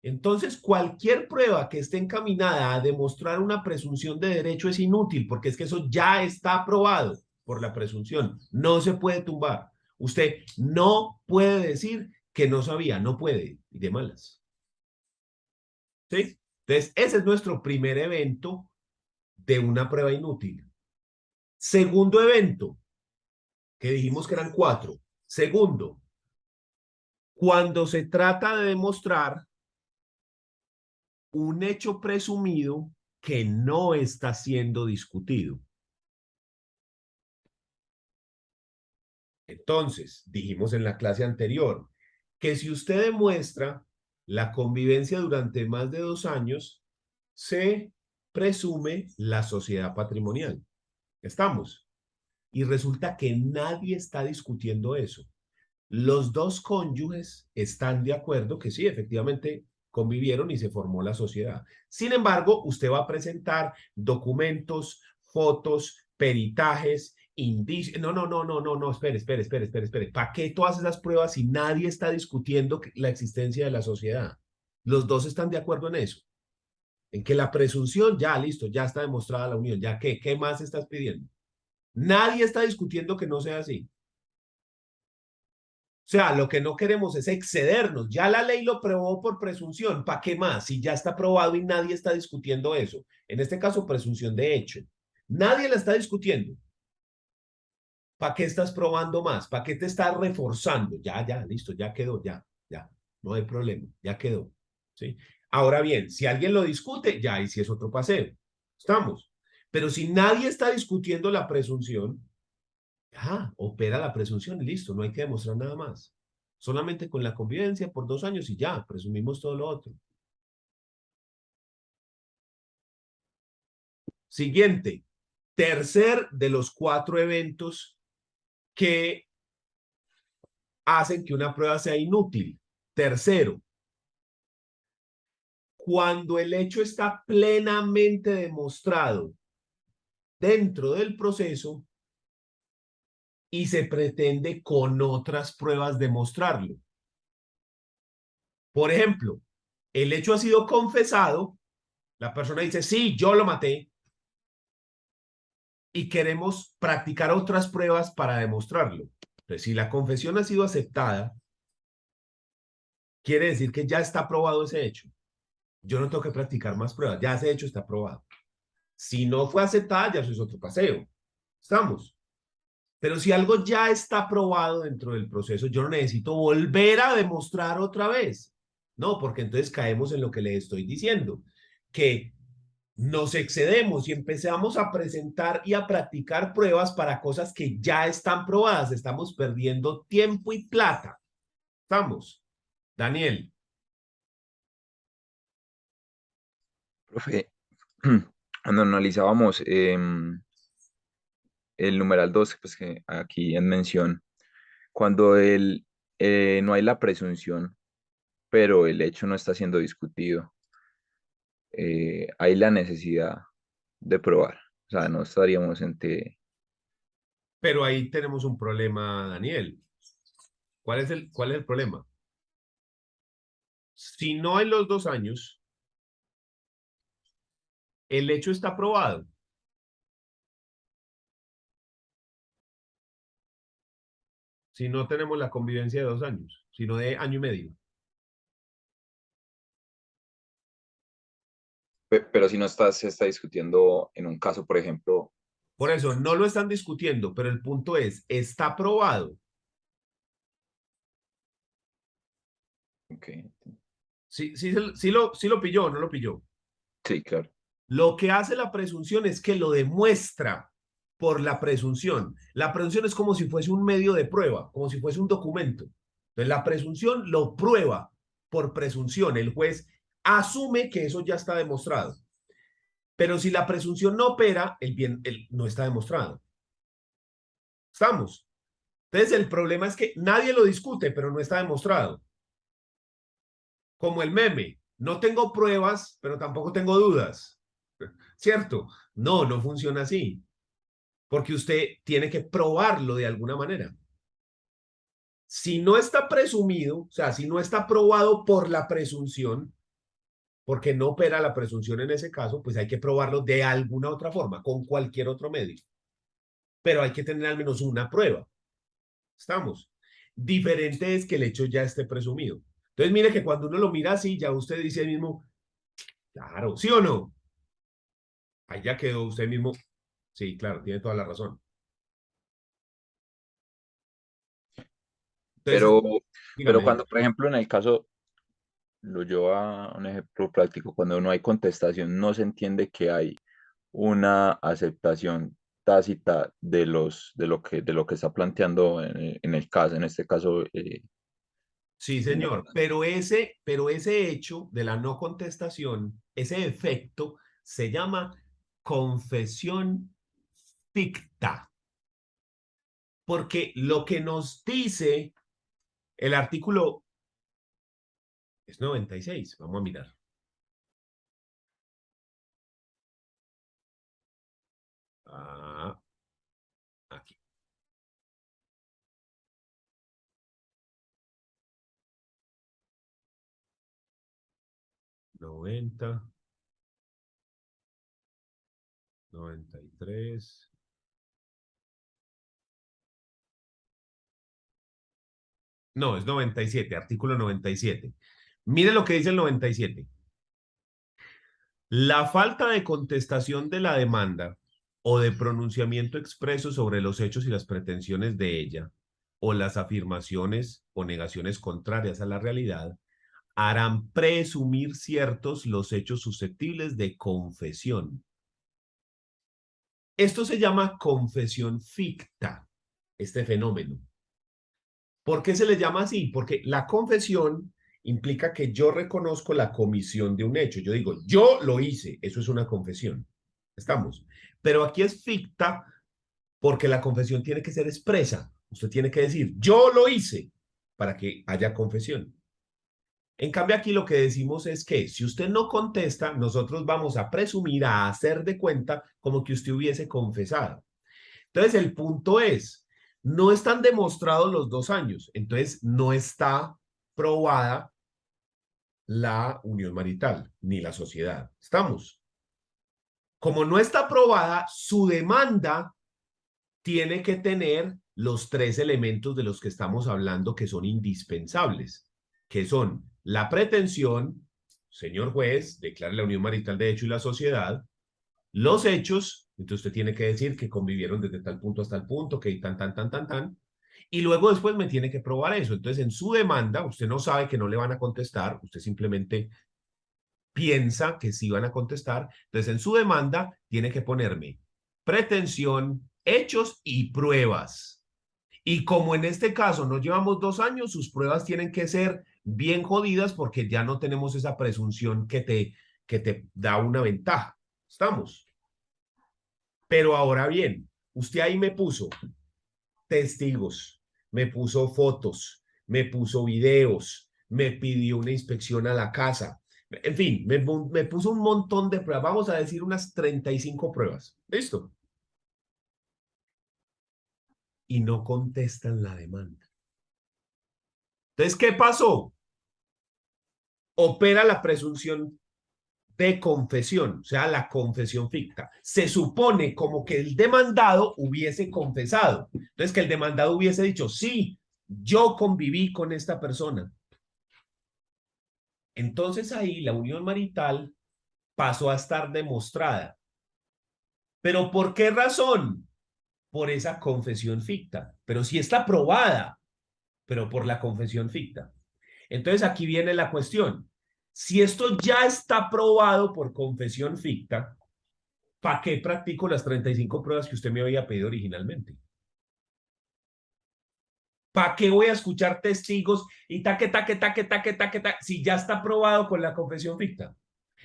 Entonces, cualquier prueba que esté encaminada a demostrar una presunción de derecho es inútil, porque es que eso ya está aprobado por la presunción. No se puede tumbar. Usted no puede decir que no sabía, no puede, y de malas. ¿Sí? Entonces, ese es nuestro primer evento de una prueba inútil. Segundo evento, que dijimos que eran 4. Segundo, cuando se trata de demostrar un hecho presumido que no está siendo discutido. Entonces, dijimos en la clase anterior que si usted demuestra la convivencia durante más de 2 años, se presume la sociedad patrimonial. ¿Estamos? Y resulta que nadie está discutiendo eso. Los dos cónyuges están de acuerdo que sí, efectivamente convivieron y se formó la sociedad. Sin embargo, usted va a presentar documentos, fotos, peritajes, indicios. No, espere. ¿Para qué todas esas pruebas si nadie está discutiendo la existencia de la sociedad? Los dos están de acuerdo en eso. En que la presunción, ya listo, ya está demostrada la unión. ¿Ya qué más estás pidiendo? Nadie está discutiendo que no sea así. O sea, lo que no queremos es excedernos. Ya la ley lo probó por presunción. ¿Para qué más? Si ya está probado y nadie está discutiendo eso. En este caso, presunción de hecho. Nadie la está discutiendo. ¿Para qué estás probando más? ¿Para qué te estás reforzando? Ya, listo, ya quedó, ya. No hay problema, ya quedó. ¿Sí? Ahora bien, si alguien lo discute, ya, y si es otro paseo. Estamos. Pero si nadie está discutiendo la presunción, opera la presunción y listo, no hay que demostrar nada más. Solamente con la convivencia por 2 años y ya, presumimos todo lo otro. Siguiente, tercer de los 4 eventos que hacen que una prueba sea inútil. Tercero, cuando el hecho está plenamente demostrado dentro del proceso y se pretende con otras pruebas demostrarlo. Por ejemplo, el hecho ha sido confesado, la persona dice, sí, yo lo maté, y queremos practicar otras pruebas para demostrarlo. Entonces, si la confesión ha sido aceptada, quiere decir que ya está probado ese hecho. Yo no tengo que practicar más pruebas, ya ese hecho está probado. Si no fue aceptada, ya eso es otro paseo. ¿Estamos? Pero si algo ya está probado dentro del proceso, yo no necesito volver a demostrar otra vez. No, porque entonces caemos en lo que le estoy diciendo, que nos excedemos y empezamos a presentar y a practicar pruebas para cosas que ya están probadas. Estamos perdiendo tiempo y plata. ¿Estamos? Daniel. Profe, cuando analizábamos el numeral 2 pues que aquí en mención, cuando no hay la presunción, pero el hecho no está siendo discutido, hay la necesidad de probar. O sea, no estaríamos ante... Pero ahí tenemos un problema, Daniel. ¿Cuál es el problema? Si no en los 2 años, el hecho está probado. Si no tenemos la convivencia de 2 años, sino de año y medio. Pero si no está, se está discutiendo en un caso, por ejemplo, Por eso no lo están discutiendo, pero el punto es, está probado. Ok. Sí lo pilló o no lo pilló. Sí, claro. Lo que hace la presunción es que lo demuestra por la presunción. La presunción es como si fuese un medio de prueba, como si fuese un documento. Entonces, la presunción lo prueba por presunción. El juez asume que eso ya está demostrado. Pero si la presunción no opera, no está demostrado. ¿Estamos? Entonces, el problema es que nadie lo discute, pero no está demostrado. Como el meme, no tengo pruebas, pero tampoco tengo dudas. ¿Cierto? No, no funciona así. Porque usted tiene que probarlo de alguna manera. Si no está presumido, o sea, si no está probado por la presunción, porque no opera la presunción en ese caso, pues hay que probarlo de alguna otra forma, con cualquier otro medio. Pero hay que tener al menos una prueba. ¿Estamos? Diferente es que el hecho ya esté presumido. Entonces, mire que cuando uno lo mira así, ya usted dice mismo, claro, ¿sí o no? Ahí ya quedó usted mismo. Sí, claro, tiene toda la razón. Entonces, Pero, pero dígame, cuando, dígame. por ejemplo, en el caso, lo llevo a un ejemplo práctico, cuando no hay contestación, no se entiende que hay una aceptación tácita de lo que está planteando en el caso, en este caso, Sí, señor. señor, pero ese hecho de la no contestación, ese efecto se llama confesión ficta, porque lo que nos dice el artículo es 96. Vamos a mirar. Ah, aquí. 90, 93. No, es 97, artículo 97. Mire lo que dice el 97. La falta de contestación de la demanda o de pronunciamiento expreso sobre los hechos y las pretensiones de ella, o las afirmaciones o negaciones contrarias a la realidad, harán presumir ciertos los hechos susceptibles de confesión. Esto se llama confesión ficta, este fenómeno. ¿Por qué se le llama así? Porque la confesión implica que yo reconozco la comisión de un hecho. Yo digo, yo lo hice, eso es una confesión. ¿Estamos? Pero aquí es ficta porque la confesión tiene que ser expresa. Usted tiene que decir, yo lo hice, para que haya confesión. En cambio, aquí lo que decimos es que si usted no contesta, nosotros vamos a presumir, a hacer de cuenta como que usted hubiese confesado. Entonces, el punto es, no están demostrados los 2 años, entonces no está probada la unión marital ni la sociedad. ¿Estamos? Como no está probada, su demanda tiene que tener los 3 elementos de los que estamos hablando que son indispensables, que son la pretensión, señor juez, declare la unión marital de hecho y la sociedad, los hechos, entonces usted tiene que decir que convivieron desde tal punto hasta el punto, que tan, y luego después me tiene que probar eso. Entonces en su demanda, usted no sabe que no le van a contestar, usted simplemente piensa que sí van a contestar, entonces en su demanda tiene que ponerme pretensión, hechos y pruebas. Y como en este caso no llevamos 2 años, sus pruebas tienen que ser bien jodidas porque ya no tenemos esa presunción que te da una ventaja. ¿Estamos? Pero ahora bien, usted ahí me puso testigos, me puso fotos, me puso videos, me pidió una inspección a la casa. En fin, me puso un montón de pruebas. Vamos a decir unas 35 pruebas. ¿Listo? Y no contestan la demanda. Entonces, ¿qué pasó? Opera la presunción de confesión, o sea, la confesión ficta. Se supone como que el demandado hubiese confesado. Entonces, que el demandado hubiese dicho, sí, yo conviví con esta persona. Entonces ahí la unión marital pasó a estar demostrada. ¿Pero por qué razón? Por esa confesión ficta. Pero sí está probada, pero por la confesión ficta. Entonces aquí viene la cuestión. Si esto ya está probado por confesión ficta, ¿para qué practico las 35 pruebas que usted me había pedido originalmente? ¿Para qué voy a escuchar testigos y taque, taque, taque, taque, taque, taque, si ya está probado con la confesión ficta?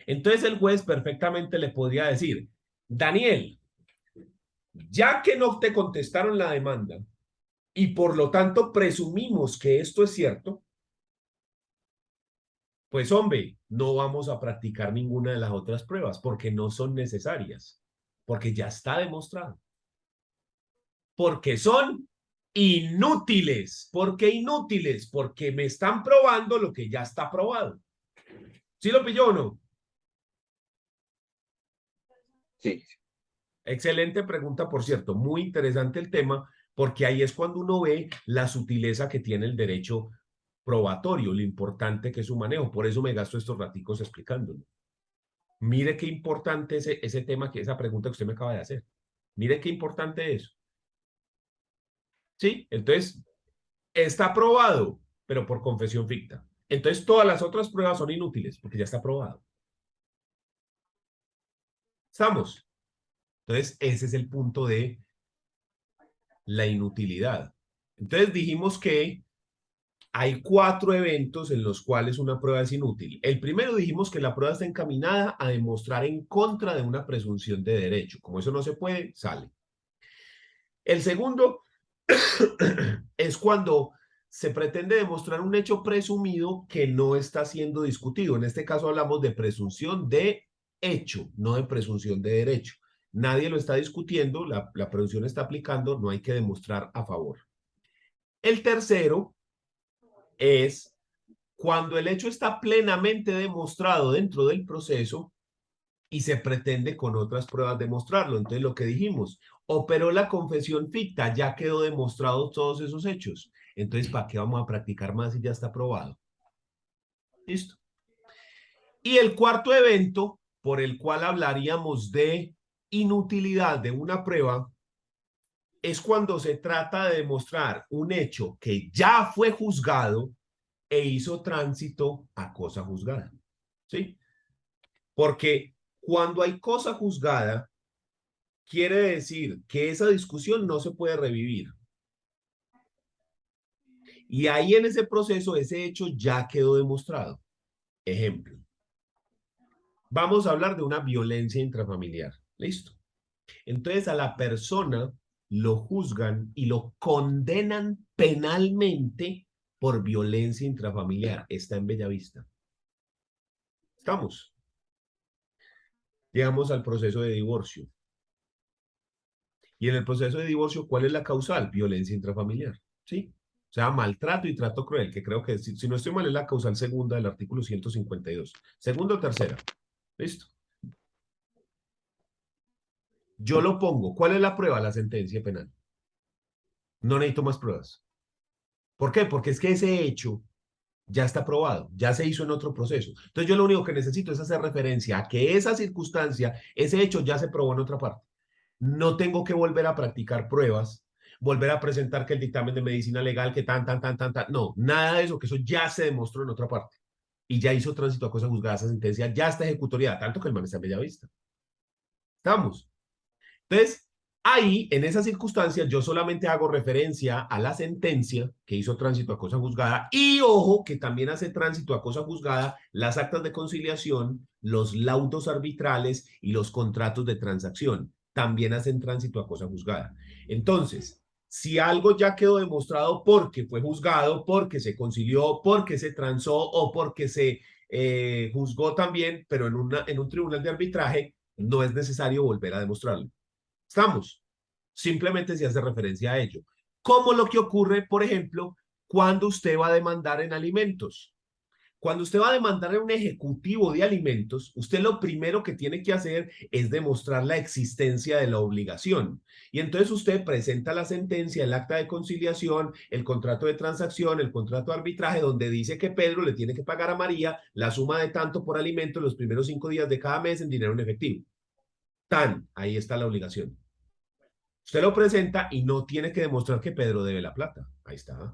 Entonces el juez perfectamente le podría decir, Daniel, ya que no te contestaron la demanda y por lo tanto presumimos que esto es cierto, pues hombre, no vamos a practicar ninguna de las otras pruebas porque no son necesarias, porque ya está demostrado, porque son inútiles. ¿Por qué inútiles? Porque me están probando lo que ya está probado. ¿Sí lo pilló o no? Sí, Excelente pregunta, por cierto, muy interesante el tema, porque ahí es cuando uno ve la sutileza que tiene el derecho probatorio, lo importante que es su manejo. Por eso me gasto estos raticos explicándolo. Mire qué importante ese tema, esa pregunta que usted me acaba de hacer. Mire qué importante es. ¿Sí? Entonces, está probado, pero por confesión ficta. Entonces, todas las otras pruebas son inútiles, porque ya está probado. ¿Estamos? Entonces, ese es el punto de la inutilidad. Entonces, dijimos que hay 4 eventos en los cuales una prueba es inútil. El primero dijimos que la prueba está encaminada a demostrar en contra de una presunción de derecho. Como eso no se puede, sale. El segundo es cuando se pretende demostrar un hecho presumido que no está siendo discutido. En este caso hablamos de presunción de hecho, no de presunción de derecho. Nadie lo está discutiendo, la presunción está aplicando, no hay que demostrar a favor. El tercero es cuando el hecho está plenamente demostrado dentro del proceso y se pretende con otras pruebas demostrarlo. Entonces, lo que dijimos, operó la confesión ficta, ya quedó demostrados todos esos hechos. Entonces, ¿para qué vamos a practicar más si ya está probado? Listo. Y el cuarto evento, por el cual hablaríamos de inutilidad de una prueba, es cuando se trata de demostrar un hecho que ya fue juzgado e hizo tránsito a cosa juzgada. ¿Sí? Porque cuando hay cosa juzgada, quiere decir que esa discusión no se puede revivir. Y ahí en ese proceso, ese hecho ya quedó demostrado. Ejemplo, vamos a hablar de una violencia intrafamiliar. Listo. Entonces a la persona lo juzgan y lo condenan penalmente por violencia intrafamiliar. Está en Bellavista. Estamos. Llegamos al proceso de divorcio. Y en el proceso de divorcio, ¿cuál es la causal? Violencia intrafamiliar. ¿Sí? O sea, maltrato y trato cruel, que creo que si no estoy mal es la causal segunda del artículo 152. Segunda o tercera. ¿Listo? Yo lo pongo. ¿Cuál es la prueba? La sentencia penal. No necesito más pruebas. ¿Por qué? Porque es que ese hecho ya está probado, ya se hizo en otro proceso. Entonces yo lo único que necesito es hacer referencia a que esa circunstancia, ese hecho ya se probó en otra parte. No tengo que volver a practicar pruebas, volver a presentar que el dictamen de medicina legal, que tan. No, nada de eso, que eso ya se demostró en otra parte. Y ya hizo tránsito a cosa juzgada, esa sentencia ya está ejecutoriada, tanto que el man está en Bellavista. ¿Estamos? Entonces, ahí, en esa circunstancia, yo solamente hago referencia a la sentencia que hizo tránsito a cosa juzgada y ojo que también hace tránsito a cosa juzgada las actas de conciliación, los laudos arbitrales y los contratos de transacción. También hacen tránsito a cosa juzgada. Entonces, si algo ya quedó demostrado porque fue juzgado, porque se concilió, porque se transó o porque se juzgó también, pero en un tribunal de arbitraje, no es necesario volver a demostrarlo. Estamos. Simplemente se hace referencia a ello. Como lo que ocurre, por ejemplo, cuando usted va a demandar en alimentos. Cuando usted va a demandar en un ejecutivo de alimentos, usted lo primero que tiene que hacer es demostrar la existencia de la obligación. Y entonces usted presenta la sentencia, el acta de conciliación, el contrato de transacción, el contrato de arbitraje, donde dice que Pedro le tiene que pagar a María la suma de tanto por alimento los primeros 5 días de cada mes en dinero en efectivo. Ahí está la obligación. Usted lo presenta y no tiene que demostrar que Pedro debe la plata. Ahí está.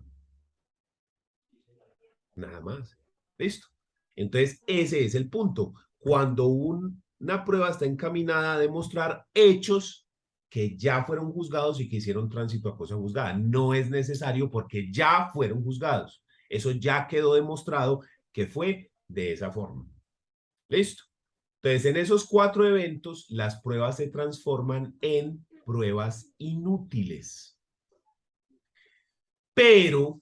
Nada más. ¿Listo? Entonces, ese es el punto. Cuando una prueba está encaminada a demostrar hechos que ya fueron juzgados y que hicieron tránsito a cosa juzgada. No es necesario porque ya fueron juzgados. Eso ya quedó demostrado que fue de esa forma. ¿Listo? Entonces, en esos 4 eventos, las pruebas se transforman en pruebas inútiles. Pero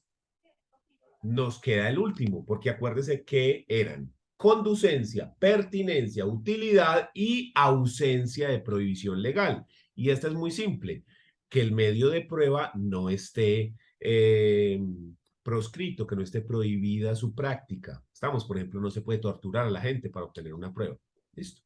nos queda el último, porque acuérdese que eran conducencia, pertinencia, utilidad y ausencia de prohibición legal. Y esta es muy simple, que el medio de prueba no esté proscrito, que no esté prohibida su práctica. Estamos, por ejemplo, no se puede torturar a la gente para obtener una prueba. ¿Listo?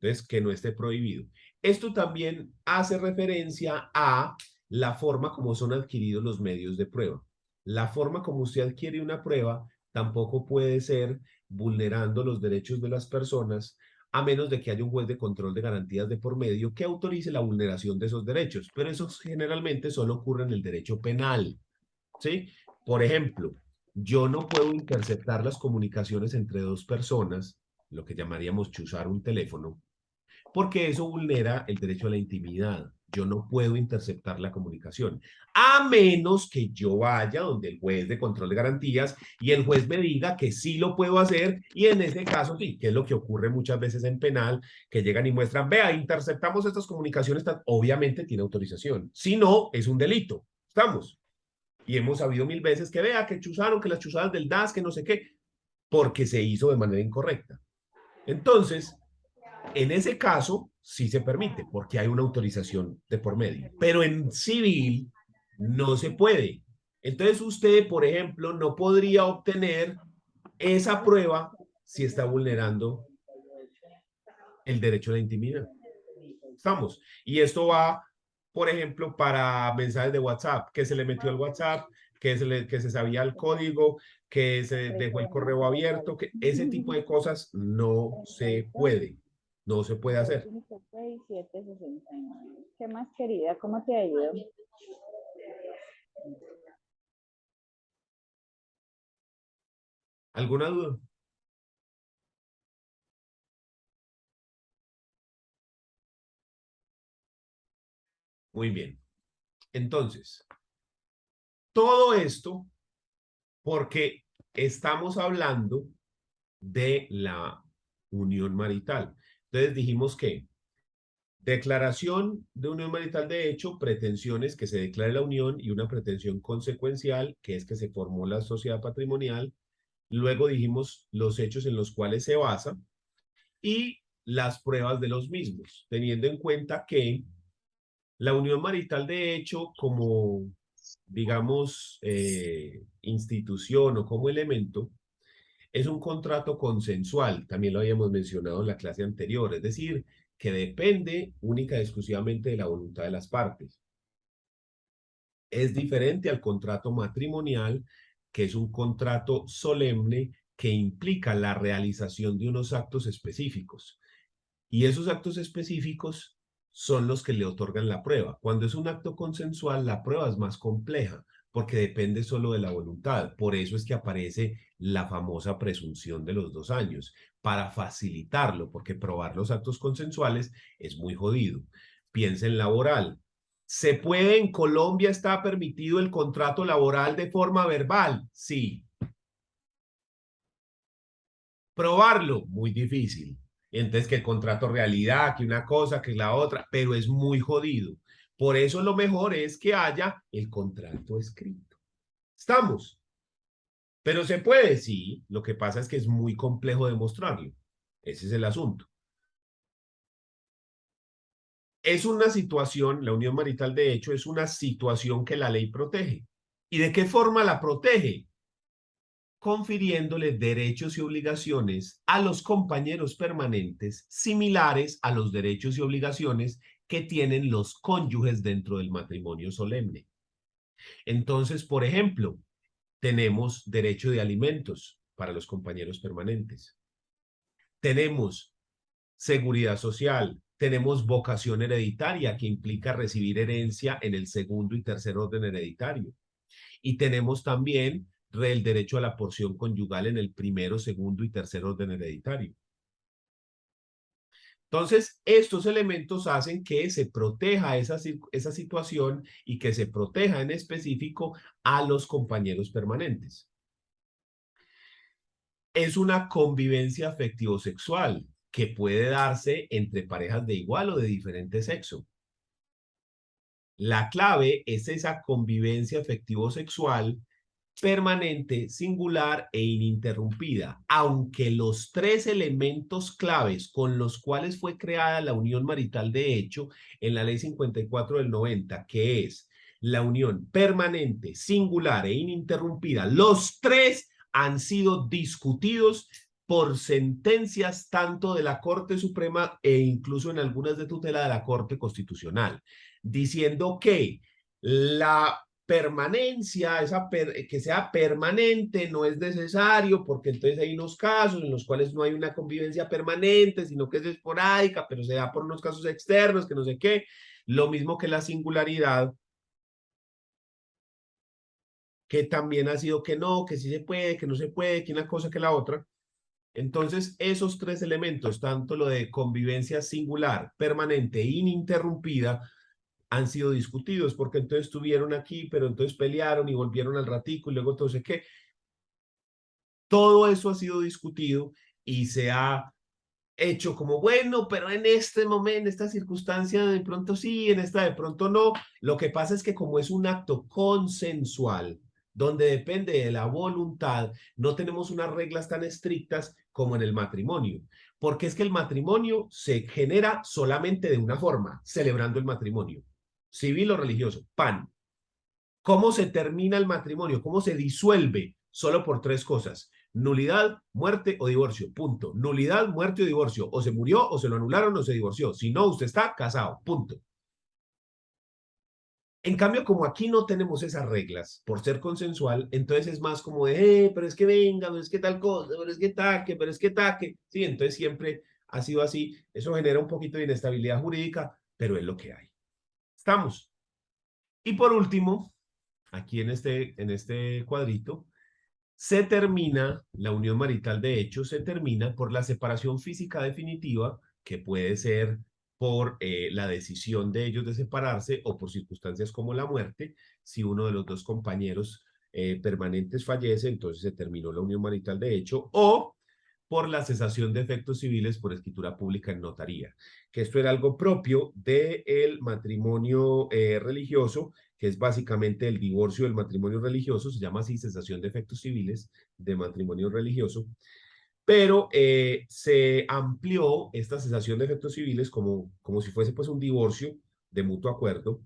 Entonces, que no esté prohibido. Esto también hace referencia a la forma como son adquiridos los medios de prueba. La forma como usted adquiere una prueba tampoco puede ser vulnerando los derechos de las personas, a menos de que haya un juez de control de garantías de por medio que autorice la vulneración de esos derechos. Pero eso generalmente solo ocurre en el derecho penal. ¿Sí? Por ejemplo, yo no puedo interceptar las comunicaciones entre dos personas, lo que llamaríamos chuzar un teléfono, porque eso vulnera el derecho a la intimidad. Yo no puedo interceptar la comunicación, a menos que yo vaya donde el juez de control de garantías y el juez me diga que sí lo puedo hacer, y en ese caso sí, que es lo que ocurre muchas veces en penal, que llegan y muestran, vea, interceptamos estas comunicaciones, obviamente tiene autorización, si no, es un delito, ¿estamos? Y hemos sabido 1000 veces que vea, que chuzaron, que las chuzadas del DAS, que no sé qué, porque se hizo de manera incorrecta. Entonces, en ese caso, sí se permite, porque hay una autorización de por medio. Pero en civil no se puede. Entonces usted, por ejemplo, no podría obtener esa prueba si está vulnerando el derecho a la intimidad. ¿Estamos? Y esto va, por ejemplo, para mensajes de WhatsApp, que se le metió al WhatsApp, que se sabía el código, que se dejó el correo abierto, que ese tipo de cosas no se puede. No se puede hacer. ¿Qué más, querida? ¿Cómo te ha ido? ¿Alguna duda? Muy bien. Entonces, todo esto porque estamos hablando de la unión marital. Entonces dijimos que declaración de unión marital de hecho, pretensiones que se declare la unión y una pretensión consecuencial, que es que se formó la sociedad patrimonial. Luego dijimos los hechos en los cuales se basa y las pruebas de los mismos, teniendo en cuenta que la unión marital de hecho como, digamos, institución o como elemento, es un contrato consensual, también lo habíamos mencionado en la clase anterior, es decir, que depende única y exclusivamente de la voluntad de las partes. Es diferente al contrato matrimonial, que es un contrato solemne que implica la realización de unos actos específicos. Y esos actos específicos son los que le otorgan la prueba. Cuando es un acto consensual, la prueba es más compleja porque depende solo de la voluntad. Por eso es que aparece la famosa presunción de los 2 años, para facilitarlo, porque probar los actos consensuales es muy jodido. Piensa en laboral. ¿Se puede en Colombia, está permitido el contrato laboral de forma verbal? Sí. Probarlo, muy difícil. Entonces, que el contrato realidad, que una cosa, que la otra, pero es muy jodido. Por eso lo mejor es que haya el contrato escrito. ¿Estamos? Pero se puede, sí. Lo que pasa es que es muy complejo demostrarlo. Ese es el asunto. Es una situación, la unión marital de hecho, es una situación que la ley protege. ¿Y de qué forma la protege? Confiriéndole derechos y obligaciones a los compañeros permanentes similares a los derechos y obligaciones que tienen los cónyuges dentro del matrimonio solemne. Entonces, por ejemplo, tenemos derecho de alimentos para los compañeros permanentes. Tenemos seguridad social, tenemos vocación hereditaria que implica recibir herencia en el segundo y tercer orden hereditario. Y tenemos también el derecho a la porción conyugal en el primero, segundo y tercer orden hereditario. Entonces, estos elementos hacen que se proteja esa situación y que se proteja en específico a los compañeros permanentes. Es una convivencia afectivo-sexual que puede darse entre parejas de igual o de diferente sexo. La clave es esa convivencia afectivo-sexual permanente, singular e ininterrumpida, aunque los tres elementos claves con los cuales fue creada la unión marital de hecho en la ley 54 del 90, que es la unión permanente, singular e ininterrumpida, los tres han sido discutidos por sentencias tanto de la Corte Suprema e incluso en algunas de tutela de la Corte Constitucional, diciendo que la permanencia, que sea permanente, no es necesario, porque entonces hay unos casos en los cuales no hay una convivencia permanente, sino que es esporádica, pero se da por unos casos externos, que no sé qué. Lo mismo que la singularidad, que también ha sido que no, que sí se puede, que no se puede, que una cosa que la otra. Entonces, esos tres elementos, tanto lo de convivencia singular, permanente e ininterrumpida, han sido discutidos, porque entonces estuvieron aquí, pero entonces pelearon y volvieron al ratico y luego entonces qué. Todo eso ha sido discutido y se ha hecho como, bueno, pero en este momento, en esta circunstancia, de pronto sí, en esta de pronto no. Lo que pasa es que como es un acto consensual, donde depende de la voluntad, no tenemos unas reglas tan estrictas como en el matrimonio, porque es que el matrimonio se genera solamente de una forma, celebrando el matrimonio, civil o religioso, pan. ¿Cómo se termina el matrimonio? ¿Cómo se disuelve? Solo por tres cosas: nulidad, muerte o divorcio. Punto. Nulidad, muerte o divorcio. O se murió, o se lo anularon, o se divorció. Si no, usted está casado. Punto. En cambio, como aquí no tenemos esas reglas por ser consensual, entonces es más como de, pero es que venga, pero es que tal cosa, pero es que taque, pero es que taque. Sí, entonces siempre ha sido así. Eso genera un poquito de inestabilidad jurídica, pero es lo que hay. Estamos. Y por último, aquí en este cuadrito, se termina, la unión marital de hecho se termina por la separación física definitiva, que puede ser por la decisión de ellos de separarse o por circunstancias como la muerte. Si uno de los dos compañeros permanentes fallece, entonces se terminó la unión marital de hecho, o por la cesación de efectos civiles por escritura pública en notaría, que esto era algo propio del matrimonio religioso, que es básicamente el divorcio del matrimonio religioso, se llama así cesación de efectos civiles de matrimonio religioso, pero se amplió esta cesación de efectos civiles como si fuese pues un divorcio de mutuo acuerdo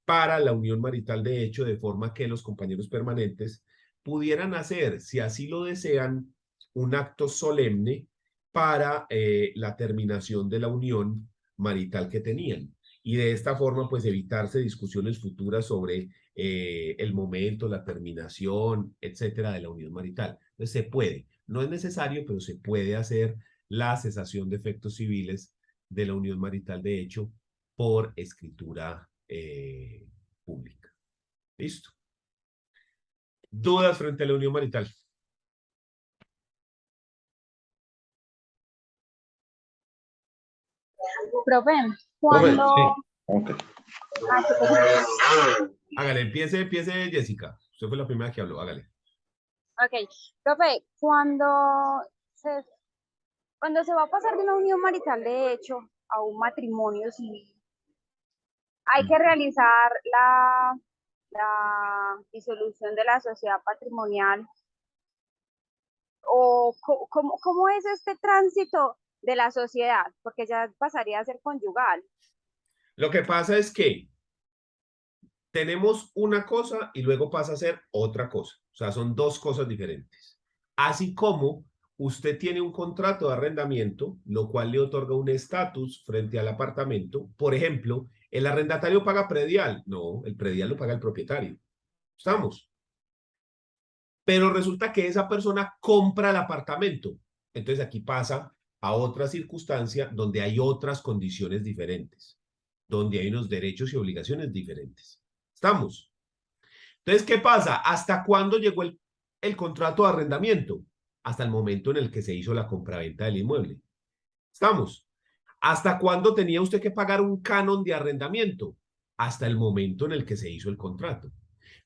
para la unión marital de hecho, de forma que los compañeros permanentes pudieran hacer, si así lo desean, un acto solemne para la terminación de la unión marital que tenían. Y de esta forma, pues evitarse discusiones futuras sobre el momento, la terminación, etcétera, de la unión marital. Entonces se puede, no es necesario, pero se puede hacer la cesación de efectos civiles de la unión marital de hecho por escritura pública. ¿Listo? ¿Dudas frente a la unión marital? Profe, Profe, cuando... sí. Ok. Ah, qué pena. Hágale, empiece Jessica. Usted fue la primera que habló, hágale. Ok, profe, se, cuando se va a pasar de una unión marital de hecho a un matrimonio civil, hay que realizar la disolución de la sociedad patrimonial. ¿O cómo es este tránsito de la sociedad? Porque ya pasaría a ser conyugal. Lo que pasa es que tenemos una cosa y luego pasa a ser otra cosa. O sea, son dos cosas diferentes. Así como usted tiene un contrato de arrendamiento, lo cual le otorga un estatus frente al apartamento. Por ejemplo, ¿el arrendatario paga predial? No, el predial lo paga el propietario. ¿Estamos? Pero resulta que esa persona compra el apartamento. Entonces aquí pasa a otra circunstancia donde hay otras condiciones diferentes, donde hay unos derechos y obligaciones diferentes. ¿Estamos? Entonces, ¿qué pasa? ¿Hasta cuándo llegó el contrato de arrendamiento hasta el momento en el que se hizo la compraventa del inmueble. ¿Estamos? ¿Hasta cuándo tenía usted que pagar un canon de arrendamiento? Hasta el momento en el que se hizo el contrato.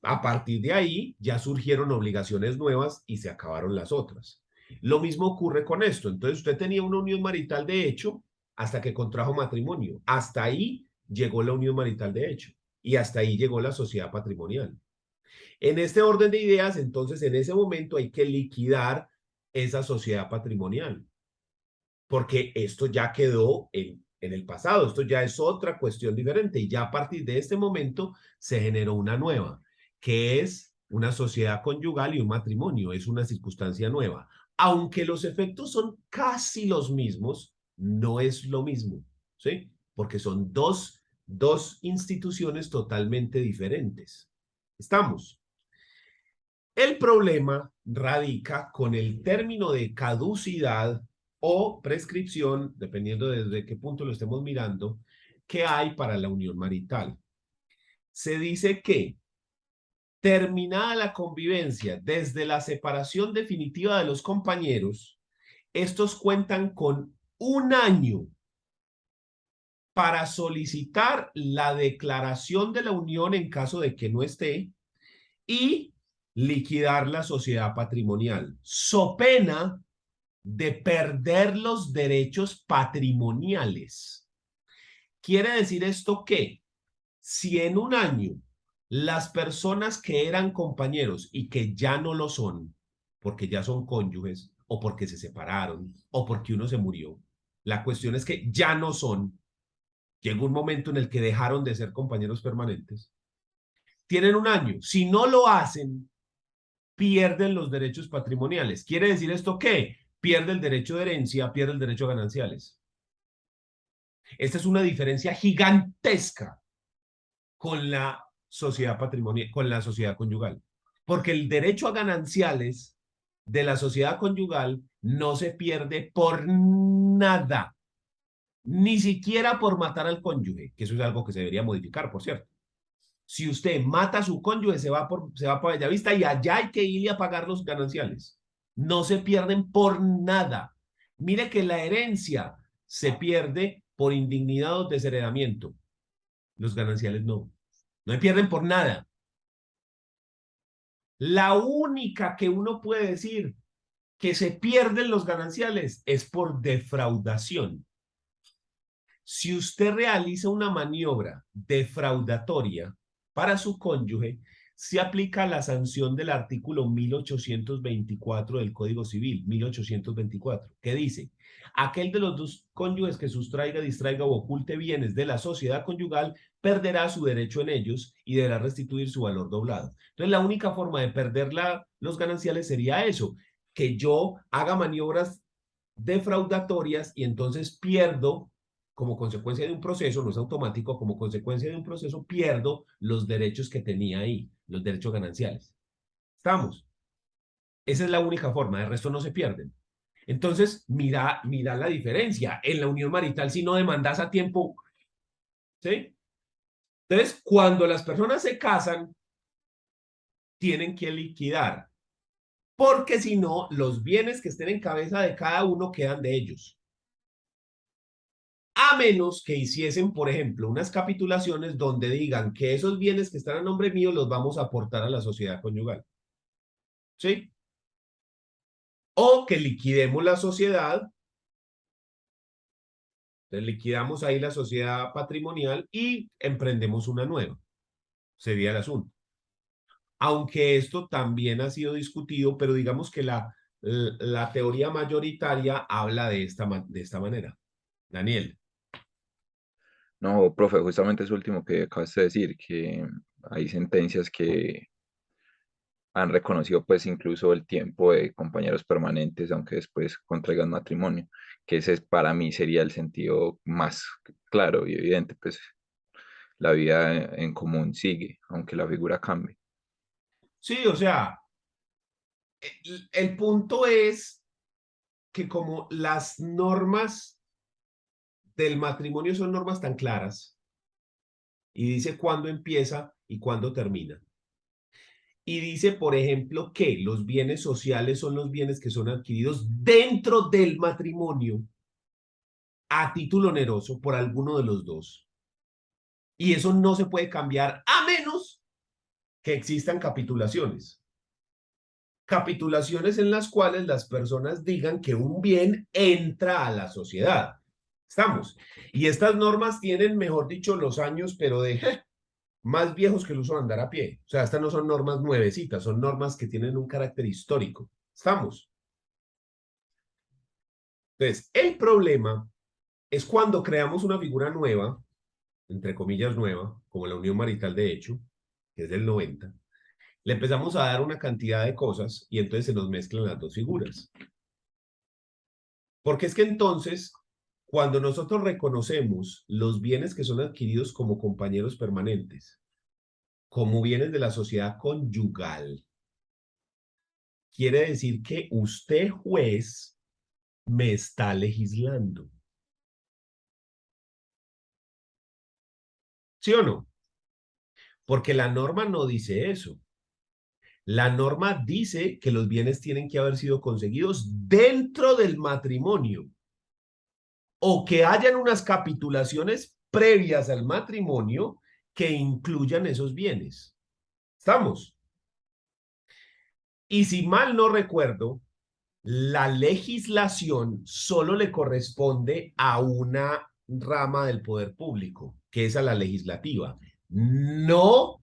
A partir de ahí ya surgieron obligaciones nuevas y se acabaron las otras. Lo mismo ocurre con esto. Entonces usted tenía una unión marital de hecho hasta que contrajo matrimonio. Hasta ahí llegó la unión marital de hecho y hasta ahí llegó la sociedad patrimonial. En este orden de ideas, entonces en ese momento hay que liquidar esa sociedad patrimonial porque esto ya quedó en el pasado, esto ya es otra cuestión diferente y ya a partir de este momento se generó una nueva, que es una sociedad conyugal y un matrimonio, es una circunstancia nueva. Aunque los efectos son casi los mismos, no es lo mismo, ¿sí? Porque son dos instituciones totalmente diferentes. ¿Estamos? El problema radica con el término de caducidad o prescripción, dependiendo desde qué punto lo estemos mirando, que hay para la unión marital. Se dice que terminada la convivencia desde la separación definitiva de los compañeros, estos cuentan con un año para solicitar la declaración de la unión en caso de que no esté y liquidar la sociedad patrimonial, so pena de perder los derechos patrimoniales. Quiere decir esto que si en un año las personas que eran compañeros y que ya no lo son, porque ya son cónyuges, o porque se separaron, o porque uno se murió, la cuestión es que ya no son, llegó un momento en el que dejaron de ser compañeros permanentes, tienen un año. Si no lo hacen, pierden los derechos patrimoniales. ¿Quiere decir esto qué? Pierde el derecho de herencia, pierde el derecho a gananciales. Esta es una diferencia gigantesca con la sociedad patrimonial, con la sociedad conyugal. Porque el derecho a gananciales de la sociedad conyugal no se pierde por nada, ni siquiera por matar al cónyuge, que eso es algo que se debería modificar, por cierto. Si usted mata a su cónyuge, se va para Bellavista y allá hay que irle a pagar los gananciales. No se pierden por nada. Mire que la herencia se pierde por indignidad o desheredamiento. Los gananciales no. No se pierden por nada. La única que uno puede decir que se pierden los gananciales es por defraudación. Si usted realiza una maniobra defraudatoria para su cónyuge, se aplica la sanción del artículo 1824 del Código Civil, 1824, que dice, aquel de los dos cónyuges que sustraiga, distraiga o oculte bienes de la sociedad conyugal perderá su derecho en ellos y deberá restituir su valor doblado. Entonces, la única forma de perder los gananciales sería eso, que yo haga maniobras defraudatorias y entonces pierdo como consecuencia de un proceso, no es automático, como consecuencia de un proceso pierdo los derechos que tenía ahí, los derechos gananciales. ¿Estamos? Esa es la única forma, el resto no se pierden. Entonces, mira la diferencia. En la unión marital, si no demandas a tiempo, ¿sí? Entonces, cuando las personas se casan, tienen que liquidar, porque si no, los bienes que estén en cabeza de cada uno quedan de ellos. A menos que hiciesen, por ejemplo, unas capitulaciones donde digan que esos bienes que están a nombre mío los vamos a aportar a la sociedad conyugal. ¿Sí? O que liquidemos la sociedad, entonces liquidamos ahí la sociedad patrimonial y emprendemos una nueva. Sería el asunto. Aunque esto también ha sido discutido, pero digamos que la teoría mayoritaria habla de esta manera. Daniel. No, profe, justamente eso último que acabas de decir, que hay sentencias que han reconocido pues incluso el tiempo de compañeros permanentes, aunque después contraigan matrimonio, que ese para mí sería el sentido más claro y evidente, pues la vida en común sigue, aunque la figura cambie. Sí, o sea, el punto es que como las normas del matrimonio son normas tan claras y dice cuándo empieza y cuándo termina, y dice, por ejemplo, que los bienes sociales son los bienes que son adquiridos dentro del matrimonio a título oneroso por alguno de los dos. Y eso no se puede cambiar a menos que existan capitulaciones. Capitulaciones en las cuales las personas digan que un bien entra a la sociedad. ¿Estamos? Y estas normas tienen, mejor dicho, los años, pero de más viejos que el uso de andar a pie. O sea, estas no son normas nuevecitas, son normas que tienen un carácter histórico. ¿Estamos? Entonces, el problema es cuando creamos una figura nueva, entre comillas nueva, como la unión marital de hecho, que es del 90, le empezamos a dar una cantidad de cosas y entonces se nos mezclan las dos figuras. Porque es que entonces, cuando nosotros reconocemos los bienes que son adquiridos como compañeros permanentes, como bienes de la sociedad conyugal, quiere decir que usted, juez, me está legislando. ¿Sí o no? Porque la norma no dice eso. La norma dice que los bienes tienen que haber sido conseguidos dentro del matrimonio o que hayan unas capitulaciones previas al matrimonio que incluyan esos bienes. ¿Estamos? Y si mal no recuerdo, la legislación solo le corresponde a una rama del poder público, que es a la legislativa, no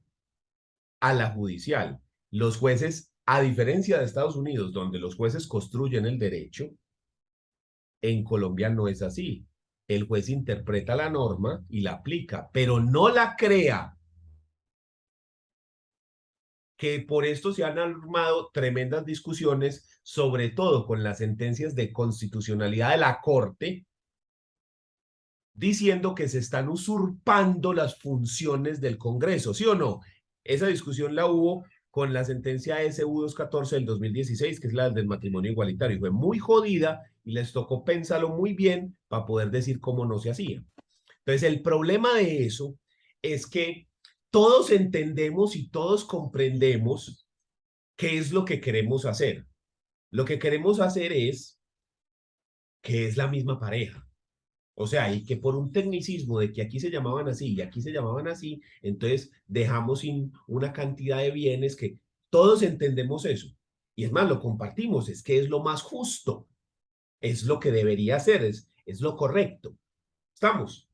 a la judicial. Los jueces, a diferencia de Estados Unidos, donde los jueces construyen el derecho, en Colombia no es así. El juez interpreta la norma y la aplica, pero no la crea. Que por esto se han armado tremendas discusiones, sobre todo con las sentencias de constitucionalidad de la Corte, diciendo que se están usurpando las funciones del Congreso, ¿sí o no? Esa discusión la hubo con la sentencia SU 214 del 2016, que es la del matrimonio igualitario, y fue muy jodida y les tocó pensarlo muy bien para poder decir cómo no se hacía. Entonces, el problema de eso es que todos entendemos y todos comprendemos qué es lo que queremos hacer. Lo que queremos hacer es que es la misma pareja. O sea, y que por un tecnicismo de que aquí se llamaban así y aquí se llamaban así, entonces dejamos sin una cantidad de bienes que todos entendemos eso. Y es más, lo compartimos, es que es lo más justo, es lo que debería ser, es lo correcto. ¿Estamos?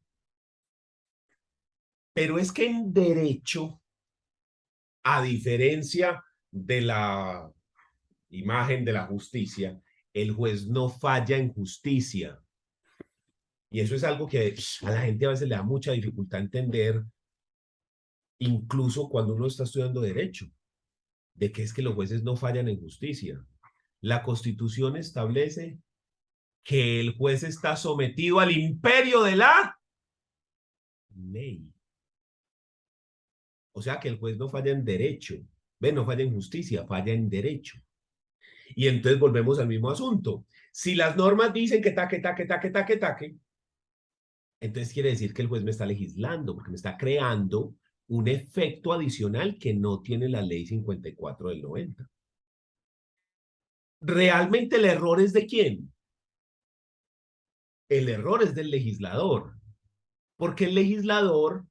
Pero es que en derecho, a diferencia de la imagen de la justicia, el juez no falla en justicia. Y eso es algo que a la gente a veces le da mucha dificultad entender, incluso cuando uno está estudiando derecho, de que es que los jueces no fallan en justicia. La Constitución establece que el juez está sometido al imperio de la ley. O sea que el juez no falla en derecho, ve, no falla en justicia, falla en derecho. Y entonces volvemos al mismo asunto. Si las normas dicen que taque, taque, taque, taque, taque, entonces quiere decir que el juez me está legislando, porque me está creando un efecto adicional que no tiene la ley 54 del 90. ¿Realmente el error es de quién? El error es del legislador, porque el legislador,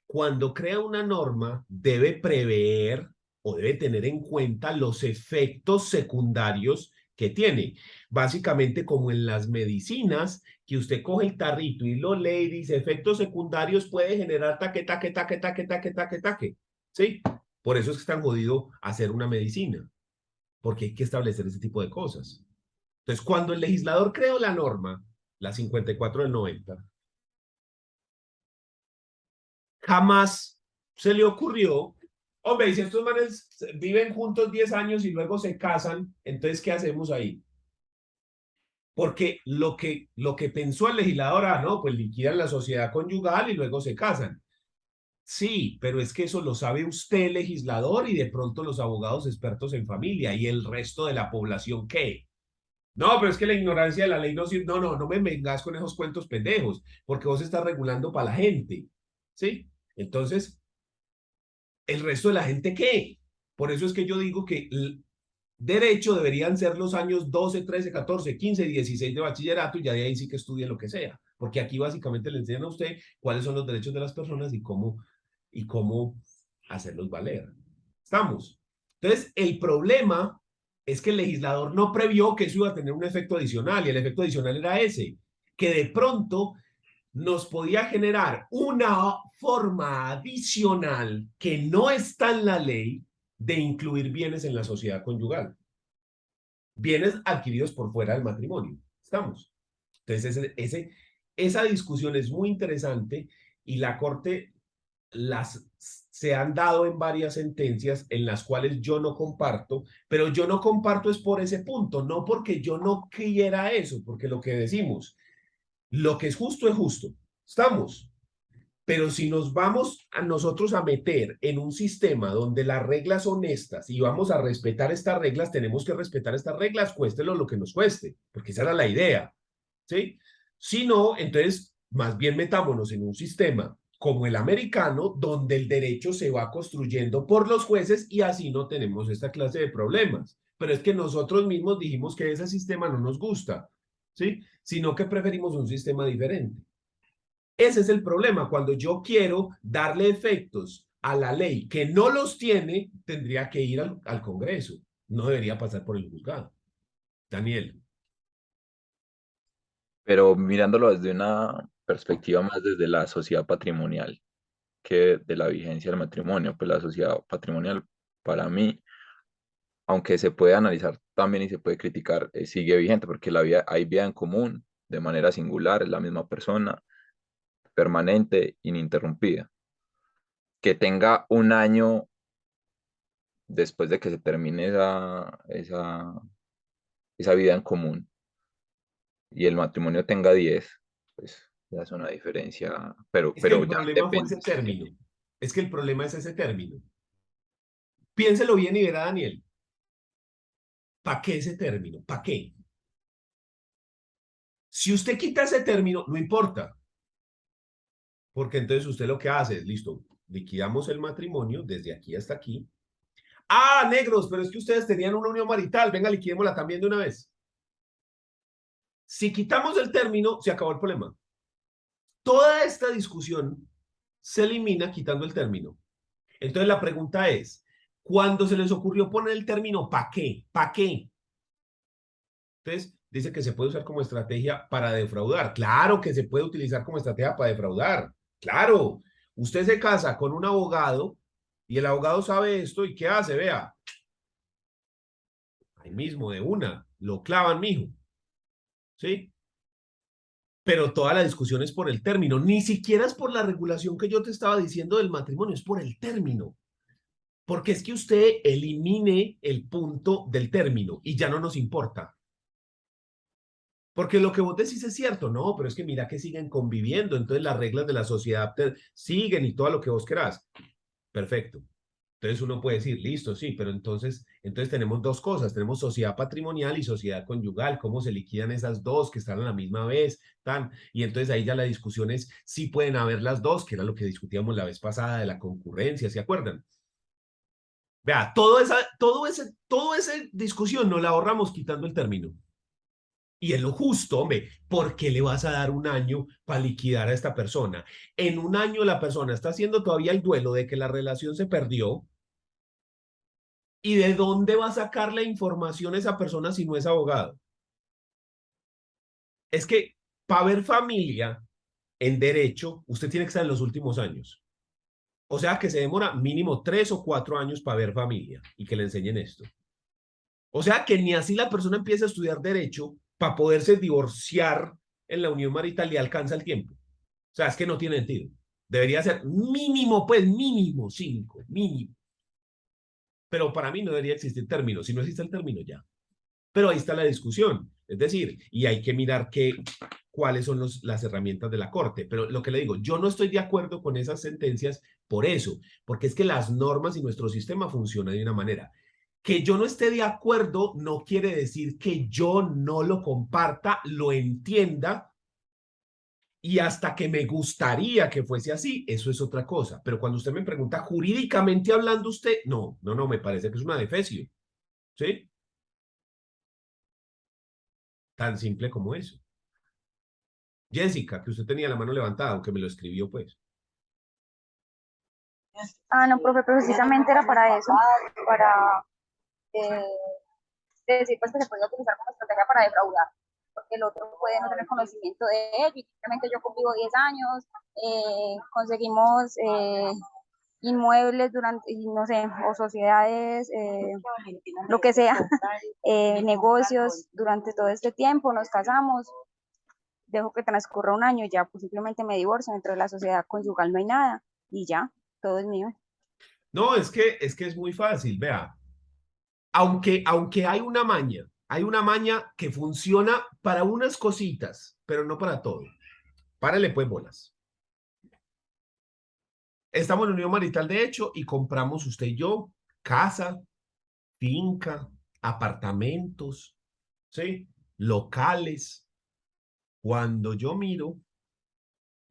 cuando crea una norma, debe prever o debe tener en cuenta los efectos secundarios que tiene. Básicamente como en las medicinas, que usted coge el tarrito y lo lee y dice, efectos secundarios puede generar taque, taque, taque, taque, taque, taque, taque. ¿Sí? Por eso es que es tan jodido hacer una medicina, porque hay que establecer ese tipo de cosas. Entonces, cuando el legislador creó la norma, la 54 del 90, jamás se le ocurrió, hombre, si estos manes viven juntos 10 años y luego se casan, entonces, ¿qué hacemos ahí? Porque lo que pensó el legislador, no, pues liquidan la sociedad conyugal y luego se casan. Sí, pero es que eso lo sabe usted, legislador, y de pronto los abogados expertos en familia y el resto de la población, ¿qué? No, pero es que la ignorancia de la ley no sirve. No, no, no me vengas con esos cuentos pendejos, porque vos estás regulando para la gente, ¿sí? Entonces, ¿el resto de la gente qué? Por eso es que yo digo que derecho deberían ser los años 12, 13, 14, 15, 16 de bachillerato y ya de ahí sí que estudie lo que sea. Porque aquí básicamente le enseñan a usted cuáles son los derechos de las personas y cómo hacerlos valer. ¿Estamos? Entonces, el problema es que el legislador no previó que eso iba a tener un efecto adicional y el efecto adicional era ese, que de pronto nos podía generar una forma adicional que no está en la ley de incluir bienes en la sociedad conyugal. Bienes adquiridos por fuera del matrimonio. ¿Estamos? Entonces, esa discusión es muy interesante y la Corte se han dado en varias sentencias en las cuales yo no comparto, pero yo no comparto es por ese punto, no porque yo no quiera eso, porque lo que decimos, lo que es justo, estamos. Pero si nos vamos a nosotros a meter en un sistema donde las reglas son estas y vamos a respetar estas reglas, tenemos que respetar estas reglas, cuéstelo lo que nos cueste, porque esa era la idea, ¿sí? Si no, entonces más bien metámonos en un sistema como el americano, donde el derecho se va construyendo por los jueces y así no tenemos esta clase de problemas. Pero es que nosotros mismos dijimos que ese sistema no nos gusta, ¿sí? Sino que preferimos un sistema diferente. Ese es el problema. Cuando yo quiero darle efectos a la ley que no los tiene, tendría que ir al Congreso. No debería pasar por el juzgado. Daniel. Pero mirándolo desde una perspectiva más desde la sociedad patrimonial que de la vigencia del matrimonio, pues la sociedad patrimonial para mí, aunque se puede analizar también y se puede criticar, sigue vigente porque hay vida en común de manera singular, es la misma persona, permanente, ininterrumpida. Que tenga un año después de que se termine esa vida en común y el matrimonio tenga 10, pues ya es una diferencia, Es que pero el ya problema fue depende. ese término. Es que el problema es ese término. Piénselo bien y verá, Daniel. ¿Para qué ese término? ¿Para qué? Si usted quita ese término, no importa. Porque entonces usted lo que hace es, listo, liquidamos el matrimonio desde aquí hasta aquí. Ah, negros, pero es que ustedes tenían una unión marital. Venga, liquidémosla también de una vez. Si quitamos el término, se acabó el problema. Toda esta discusión se elimina quitando el término. Entonces la pregunta es, ¿cuándo se les ocurrió poner el término? ¿Para qué? ¿Para qué? Entonces dice que se puede usar como estrategia para defraudar. Claro que se puede utilizar como estrategia para defraudar. Claro. Usted se casa con un abogado y el abogado sabe esto y ¿qué hace? Vea, ahí mismo de una, lo clavan, mijo. ¿Sí? Pero toda la discusión es por el término, ni siquiera es por la regulación que yo te estaba diciendo del matrimonio, es por el término. Porque es que usted elimine el punto del término y ya no nos importa. Porque lo que vos decís es cierto, no, pero es que mira que siguen conviviendo, entonces las reglas de la sociedad siguen y todo lo que vos querás. Perfecto. Entonces uno puede decir, listo, sí, pero entonces tenemos dos cosas, tenemos sociedad patrimonial y sociedad conyugal, cómo se liquidan esas dos que están a la misma vez, tan, y entonces ahí ya la discusión es si pueden haber las dos, que era lo que discutíamos la vez pasada de la concurrencia, ¿se acuerdan? Vea, toda esa discusión no la ahorramos quitando el término. Y es lo justo, hombre, ¿por qué le vas a dar un año para liquidar a esta persona? En un año la persona está haciendo todavía el duelo de que la relación se perdió. ¿Y de dónde va a sacar la información esa persona si no es abogado? Es que para ver familia en derecho, usted tiene que estar en los últimos años. O sea que se demora mínimo 3 o 4 años para ver familia y que le enseñen esto. O sea que ni así la persona empieza a estudiar derecho para poderse divorciar en la unión marital y alcanza el tiempo. O sea, es que no tiene sentido. Debería ser mínimo, pues mínimo 5, mínimo. Pero para mí no debería existir término. Si no existe el término, ya. Pero ahí está la discusión. Es decir, y hay que mirar cuáles son las herramientas de la Corte. Pero lo que le digo, yo no estoy de acuerdo con esas sentencias por eso, porque es que las normas y nuestro sistema funcionan de una manera. Que yo no esté de acuerdo no quiere decir que yo no lo comparta, lo entienda Y hasta que me gustaría que fuese así, eso es otra cosa. Pero cuando usted me pregunta jurídicamente hablando usted, no, me parece que es una defecio. ¿Sí? Tan simple como eso. Jessica, que usted tenía la mano levantada, aunque me lo escribió, pues. Ah, no, profe, precisamente era para eso, para eh, decir pues que se puede utilizar como estrategia para defraudar, porque el otro puede no tener conocimiento de ello, y simplemente yo convivo 10 años, conseguimos inmuebles durante, no sé, o sociedades, lo que sea, negocios durante todo este tiempo, nos casamos, dejo que transcurra un año, ya pues simplemente me divorcio, dentro de la sociedad conyugal no hay nada, y ya, todo es mío. No, es que es muy fácil, vea. Aunque hay una maña que funciona para unas cositas, pero no para todo. Párale pues bolas. Estamos en unión marital de hecho y compramos usted y yo casa, finca, apartamentos, ¿sí? Locales. Cuando yo miro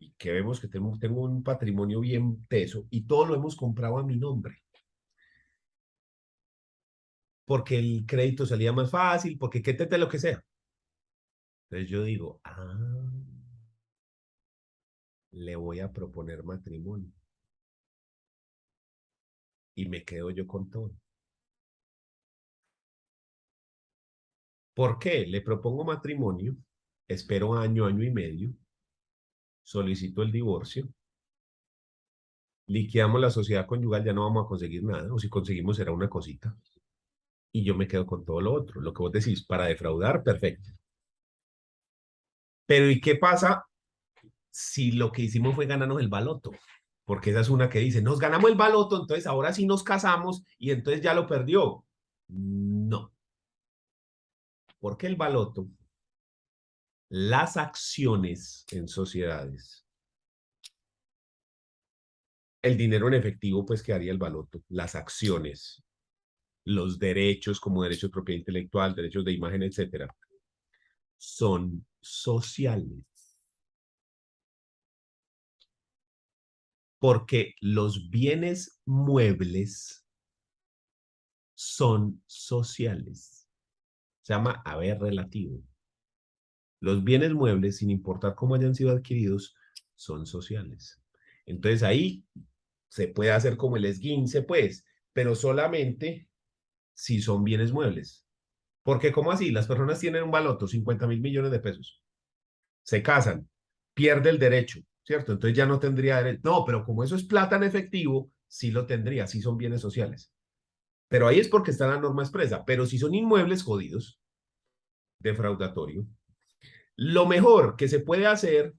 y que vemos que tengo un patrimonio bien teso y todo lo hemos comprado a mi nombre. Porque el crédito salía más fácil, porque qué tete lo que sea. Entonces yo digo, le voy a proponer matrimonio. Y me quedo yo con todo. ¿Por qué? Le propongo matrimonio, espero año, año y medio, solicito el divorcio, liquidamos la sociedad conyugal, ya no vamos a conseguir nada, o si conseguimos será una cosita. Y yo me quedo con todo lo otro. Lo que vos decís, para defraudar, perfecto. Pero ¿y qué pasa si lo que hicimos fue ganarnos el baloto? Porque esa es una que dice, nos ganamos el baloto, entonces ahora sí nos casamos y entonces ya lo perdió. No, porque el baloto, las acciones en sociedades, el dinero en efectivo, pues quedaría el baloto, las acciones, los derechos como derechos de propiedad intelectual, derechos de imagen, etcétera, son sociales. Porque los bienes muebles son sociales. Se llama haber relativo. Los bienes muebles, sin importar cómo hayan sido adquiridos, son sociales. Entonces ahí se puede hacer como el esguince, pues, pero solamente si son bienes muebles. Porque, ¿cómo así? Las personas tienen un baloto, 50.000 millones de pesos. Se casan, pierde el derecho, ¿cierto? Entonces ya no tendría derecho. No, pero como eso es plata en efectivo, sí lo tendría, sí son bienes sociales. Pero ahí es porque está la norma expresa. Pero si son inmuebles jodidos, defraudatorio, lo mejor que se puede hacer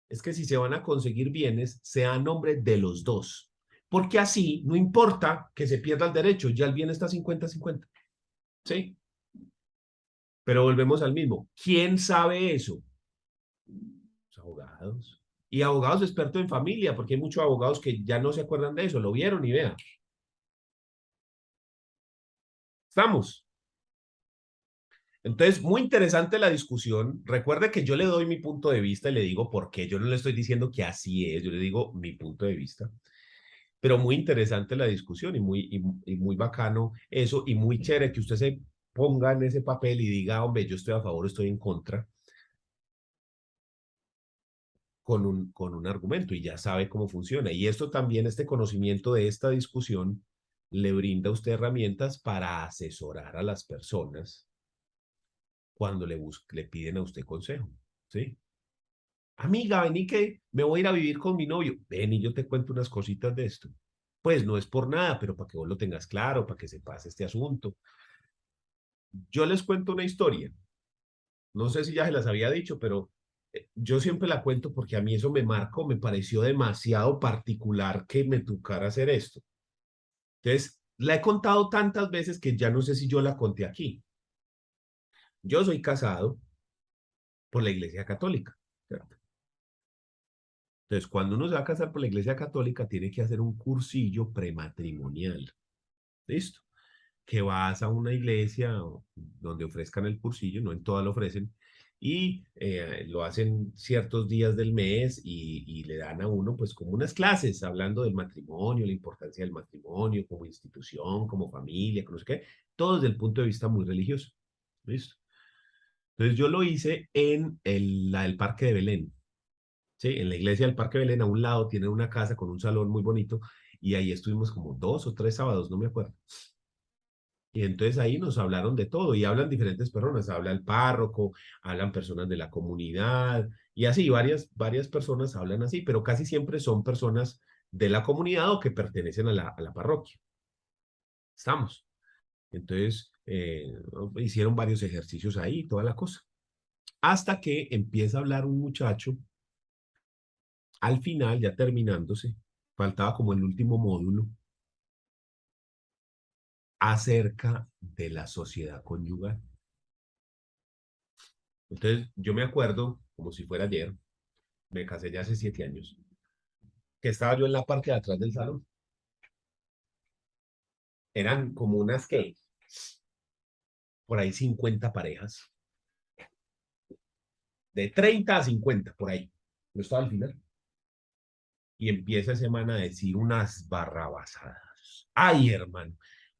es que si se van a conseguir bienes, sea a nombre de los dos. Porque así no importa que se pierda el derecho, ya el bien está 50-50. ¿Sí? Pero volvemos al mismo. ¿Quién sabe eso? Los abogados. Y abogados expertos en familia, porque hay muchos abogados que ya no se acuerdan de eso, lo vieron y vean. ¿Estamos? Entonces, muy interesante la discusión. Recuerde que yo le doy mi punto de vista y le digo por qué. Yo no le estoy diciendo que así es, yo le digo mi punto de vista. Pero muy interesante la discusión y muy bacano eso y muy chévere que usted se ponga en ese papel y diga, hombre, yo estoy a favor, estoy en contra, con un argumento y ya sabe cómo funciona. Y esto también, este conocimiento de esta discusión, le brinda a usted herramientas para asesorar a las personas cuando le piden a usted consejo, ¿sí? Amiga, vení que me voy a ir a vivir con mi novio. Ven y yo te cuento unas cositas de esto. Pues no es por nada, pero para que vos lo tengas claro, para que se pase este asunto. Yo les cuento una historia. No sé si ya se las había dicho, pero yo siempre la cuento porque a mí eso me marcó, me pareció demasiado particular que me tocara hacer esto. Entonces, la he contado tantas veces que ya no sé si yo la conté aquí. Yo soy casado por la Iglesia Católica, ¿cierto? Entonces, cuando uno se va a casar por la Iglesia Católica, tiene que hacer un cursillo prematrimonial. ¿Listo? Que vas a una iglesia donde ofrezcan el cursillo, no en todas lo ofrecen, y lo hacen ciertos días del mes y le dan a uno pues como unas clases hablando del matrimonio, la importancia del matrimonio como institución, como familia, como no sé qué, todo desde el punto de vista muy religioso. ¿Listo? Entonces yo lo hice en el Parque de Belén. Sí, en la iglesia del Parque Belén, a un lado, tienen una casa con un salón muy bonito y ahí estuvimos como 2 o 3 sábados, no me acuerdo. Y entonces ahí nos hablaron de todo y hablan diferentes personas, habla el párroco, hablan personas de la comunidad y así, varias personas hablan así, pero casi siempre son personas de la comunidad o que pertenecen a la parroquia. Estamos. Entonces, hicieron varios ejercicios ahí, toda la cosa. Hasta que empieza a hablar un muchacho, al final, ya terminándose, faltaba como el último módulo, acerca de la sociedad conyugal. Entonces, yo me acuerdo, como si fuera ayer, me casé ya hace 7 años, que estaba yo en la parte de atrás del salón. Eran como unas que, por ahí 50 parejas, de 30 a 50, por ahí. Yo estaba al final. Y empieza ese man a decir unas barrabasadas. Ay, hermano.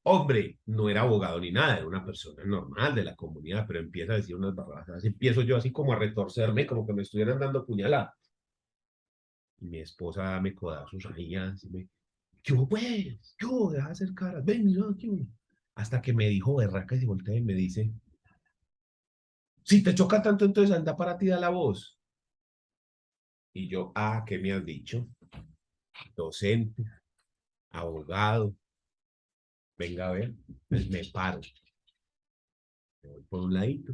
Hombre, no era abogado ni nada, era una persona normal de la comunidad, pero empieza a decir unas barrabasadas. Empiezo yo así como a retorcerme, como que me estuvieran dando puñalada. Y mi esposa dame codazos ahí, así me, ¿qué hubo, pues? ¿Qué hubo? Deja de hacer caras. Ven, mira, ¿qué hubo? Hasta que me dijo berraca y se voltea y me dice, si te choca tanto, entonces anda para ti, da la voz. Y yo, ¿qué me has dicho? Docente, abogado, venga a ver. Pues me paro, me voy por un ladito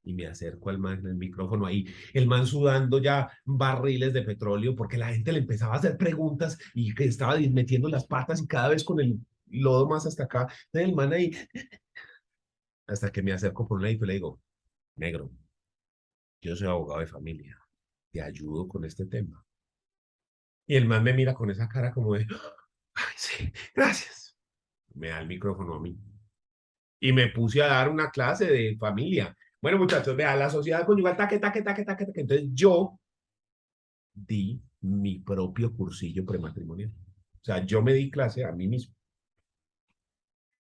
y me acerco al man, el micrófono ahí, el man sudando ya barriles de petróleo porque la gente le empezaba a hacer preguntas y que estaba metiendo las patas y cada vez con el lodo más hasta acá. Entonces el man ahí, hasta que me acerco por un ladito y le digo, negro, yo soy abogado de familia, te ayudo con este tema. Y el man me mira con esa cara como de, ay, sí, gracias. Me da el micrófono a mí. Y me puse a dar una clase de familia. Bueno, muchachos, vea, la sociedad conyugal, taque, taque, taque, taque, taque. Entonces yo di mi propio cursillo prematrimonial. O sea, yo me di clase a mí mismo.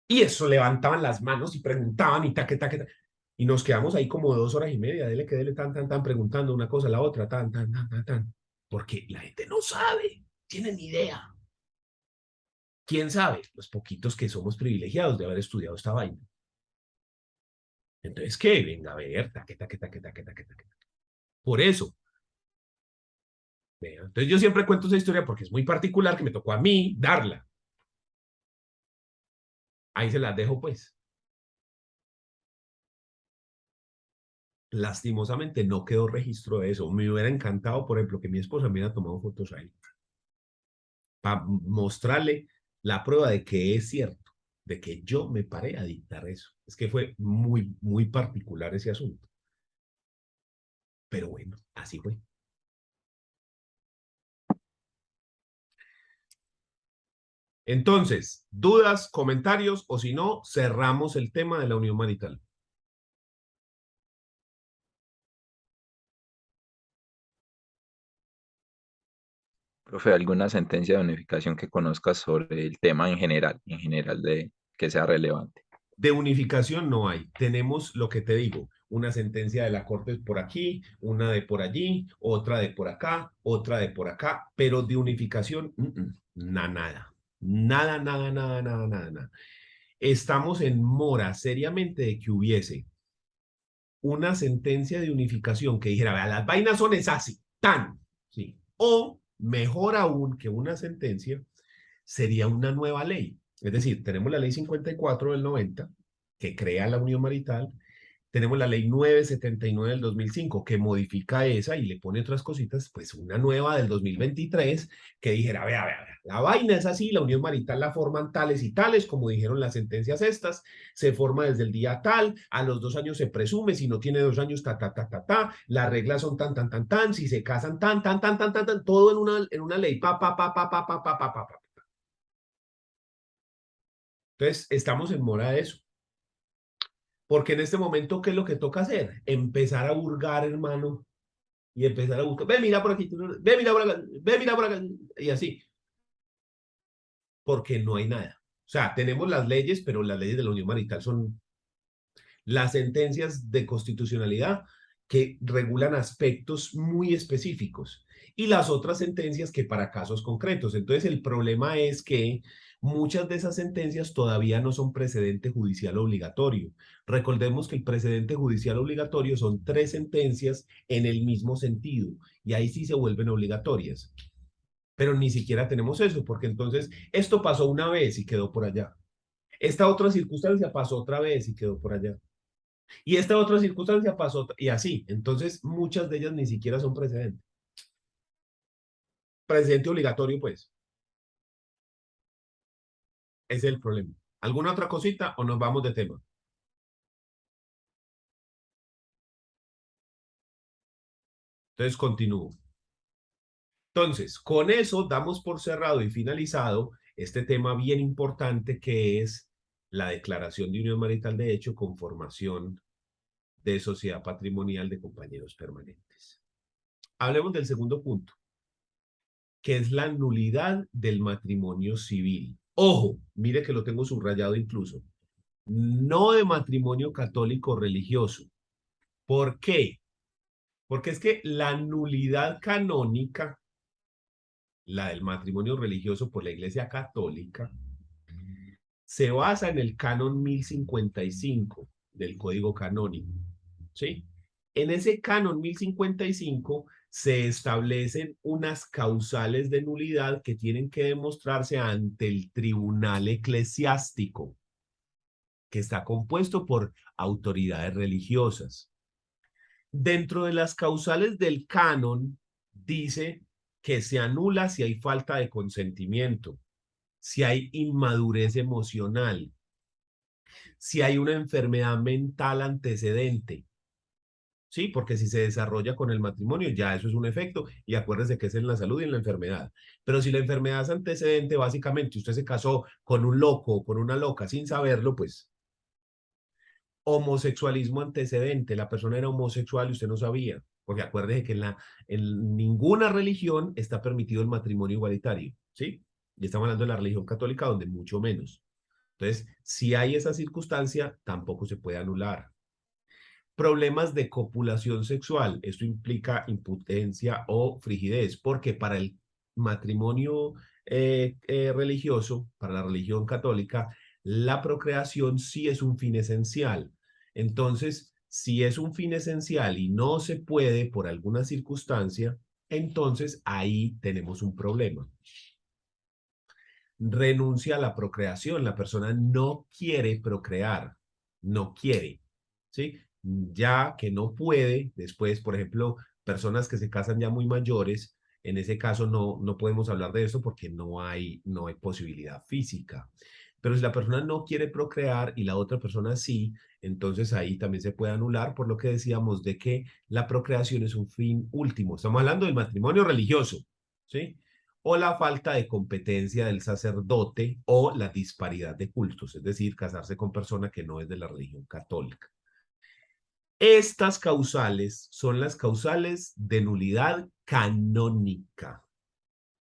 Y eso, levantaban las manos y preguntaban y taque, taque, taque. Y nos quedamos ahí como 2 horas y media, dele que dele, tan, tan, tan, preguntando una cosa a la otra, tan, tan, tan, tan, tan. Porque la gente no sabe, tienen idea. ¿Quién sabe? Los poquitos que somos privilegiados de haber estudiado esta vaina. Entonces, ¿qué? Venga, a ver, taque, taque, taque, taque, taque, taque. Por eso. Vea. Entonces, yo siempre cuento esa historia porque es muy particular que me tocó a mí darla. Ahí se las dejo, pues. Lastimosamente no quedó registro de eso. Me hubiera encantado, por ejemplo, que mi esposa me hubiera tomado fotos ahí para mostrarle la prueba de que es cierto, de que yo me paré a dictar eso. Es que fue muy, muy particular ese asunto. Pero bueno, así fue. Entonces, dudas, comentarios o si no, cerramos el tema de la unión marital. Profe, ¿alguna sentencia de unificación que conozcas sobre el tema en general de que sea relevante? De unificación no hay. Tenemos lo que te digo, una sentencia de la Corte por aquí, una de por allí, otra de por acá, otra de por acá, pero de unificación, nada. Nada, nada, nada, nada, nada, nada. Estamos en mora seriamente de que hubiese una sentencia de unificación que dijera, vea, las vainas son esas así, tan, sí. O mejor aún que una sentencia, sería una nueva ley. Es decir, tenemos la ley 54 del 90, que crea la unión marital, tenemos la ley 979 del 2005, que modifica esa y le pone otras cositas, pues una nueva del 2023, que dijera, vea, vea, vea, la vaina es así, la unión marital la forman tales y tales, como dijeron las sentencias estas, se forma desde el día tal, a los 2 años se presume, si no tiene 2 años, ta, ta, ta, ta, ta, las reglas son tan, tan, tan, tan, si se casan tan, tan, tan, tan, tan, tan, todo en una ley, pa, pa, pa, pa, pa, pa, pa, pa, pa, pa. Entonces, estamos en mora de eso. Porque en este momento, ¿qué es lo que toca hacer? Empezar a hurgar, hermano, y empezar a buscar, ve, mira por aquí, ve, mira por acá, ve, mira por acá, y así. Porque no hay nada. O sea, tenemos las leyes, pero las leyes de la unión marital son las sentencias de constitucionalidad que regulan aspectos muy específicos y las otras sentencias que para casos concretos. Entonces, el problema es que muchas de esas sentencias todavía no son precedente judicial obligatorio. Recordemos que el precedente judicial obligatorio son 3 sentencias en el mismo sentido y ahí sí se vuelven obligatorias. Pero ni siquiera tenemos eso, porque entonces esto pasó una vez y quedó por allá. Esta otra circunstancia pasó otra vez y quedó por allá. Y esta otra circunstancia pasó y así. Entonces, muchas de ellas ni siquiera son precedentes. Precedente obligatorio, pues. Ese es el problema. ¿Alguna otra cosita o nos vamos de tema? Entonces, continúo. Entonces, con eso damos por cerrado y finalizado este tema bien importante que es la declaración de unión marital de hecho con formación de sociedad patrimonial de compañeros permanentes. Hablemos del segundo punto, que es la nulidad del matrimonio civil. Ojo, mire que lo tengo subrayado incluso. No de matrimonio católico religioso. ¿Por qué? Porque es que la nulidad canónica, la del matrimonio religioso por la Iglesia Católica, se basa en el canon 1055 del Código Canónico. ¿Sí? En ese canon 1055 se establecen unas causales de nulidad que tienen que demostrarse ante el tribunal eclesiástico, que está compuesto por autoridades religiosas. Dentro de las causales del canon dice que se anula si hay falta de consentimiento, si hay inmadurez emocional, si hay una enfermedad mental antecedente. Sí, porque si se desarrolla con el matrimonio, ya eso es un efecto, y acuérdese que es en la salud y en la enfermedad. Pero si la enfermedad es antecedente, básicamente usted se casó con un loco o con una loca sin saberlo, pues homosexualismo antecedente, la persona era homosexual y usted no sabía, porque acuérdese que en ninguna religión está permitido el matrimonio igualitario, ¿sí? Y estamos hablando de la religión católica, donde mucho menos. Entonces, si hay esa circunstancia, tampoco se puede anular. Problemas de copulación sexual, esto implica impotencia o frigidez, porque para el matrimonio religioso, para la religión católica, la procreación sí es un fin esencial. Entonces, si es un fin esencial y no se puede por alguna circunstancia, entonces ahí tenemos un problema. Renuncia a la procreación, la persona no quiere procrear, no quiere, ¿sí? Ya que no puede, después, por ejemplo, personas que se casan ya muy mayores, en ese caso no podemos hablar de eso porque no hay posibilidad física. Pero si la persona no quiere procrear y la otra persona sí, entonces ahí también se puede anular por lo que decíamos de que la procreación es un fin último. Estamos hablando del matrimonio religioso, ¿sí? O la falta de competencia del sacerdote o la disparidad de cultos, es decir, casarse con persona que no es de la religión católica. Estas causales son las causales de nulidad canónica.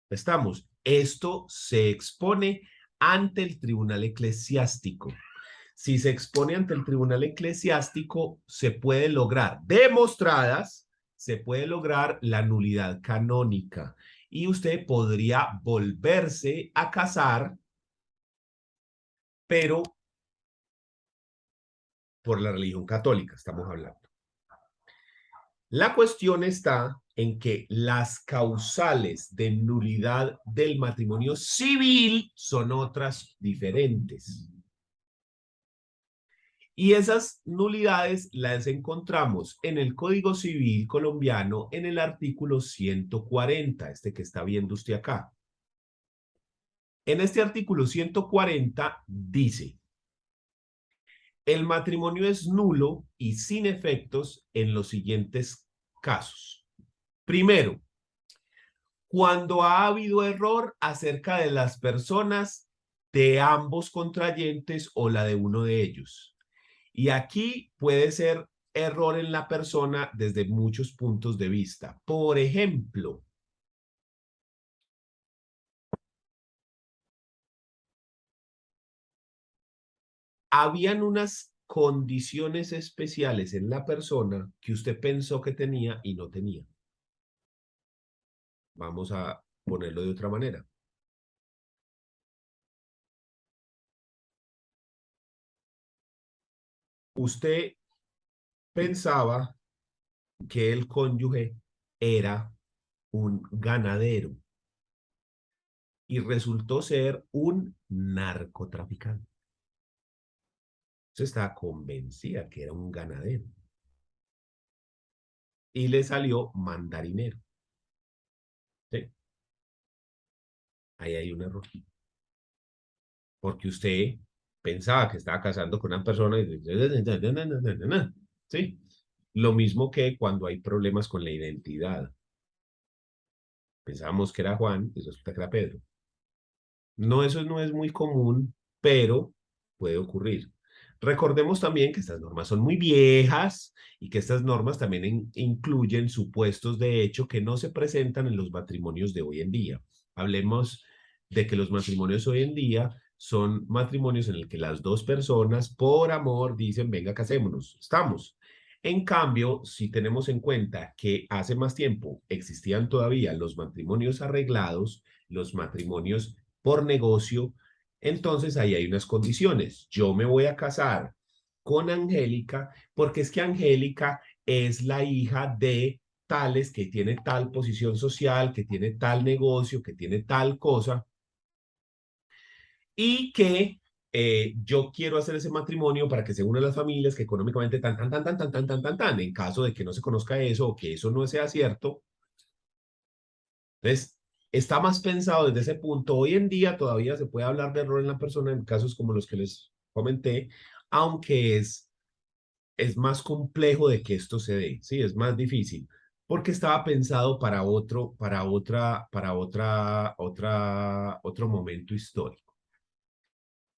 Estamos. Esto se expone ante el tribunal eclesiástico. Si se expone ante el tribunal eclesiástico, se puede lograr demostradas, se puede lograr la nulidad canónica y usted podría volverse a casar, pero por la religión católica estamos hablando. La cuestión está en que las causales de nulidad del matrimonio civil son otras diferentes. Y esas nulidades las encontramos en el Código Civil colombiano en el artículo 140, este que está viendo usted acá. En este artículo 140 dice: el matrimonio es nulo y sin efectos en los siguientes casos. Primero, cuando ha habido error acerca de las personas de ambos contrayentes o la de uno de ellos. Y aquí puede ser error en la persona desde muchos puntos de vista. Por ejemplo, habían unas condiciones especiales en la persona que usted pensó que tenía y no tenía. Vamos a ponerlo de otra manera. Usted pensaba que el cónyuge era un ganadero y resultó ser un narcotraficante. Usted estaba convencida que era un ganadero y le salió mandarinero. ¿Sí? Ahí hay un error. Porque usted pensaba que estaba casando con una persona y... ¿Sí? Lo mismo que cuando hay problemas con la identidad. Pensábamos que era Juan y resulta que era Pedro. No, eso no es muy común, pero puede ocurrir. Recordemos también que estas normas son muy viejas y que estas normas también incluyen supuestos de hecho que no se presentan en los matrimonios de hoy en día. Hablemos de que los matrimonios hoy en día son matrimonios en el que las dos personas por amor dicen, venga, casémonos, estamos. En cambio, si tenemos en cuenta que hace más tiempo existían todavía los matrimonios arreglados, los matrimonios por negocio, entonces ahí hay unas condiciones. Yo me voy a casar con Angélica porque es que Angélica es la hija de tales que tiene tal posición social, que tiene tal negocio, que tiene tal cosa, y que yo quiero hacer ese matrimonio para que se unan las familias que económicamente tan. En caso de que no se conozca eso o que eso no sea cierto, entonces está más pensado desde ese punto. Hoy en día todavía se puede hablar de error en la persona en casos como los que les comenté, aunque es más complejo de que esto se dé, sí, es más difícil, porque estaba pensado para otro momento histórico.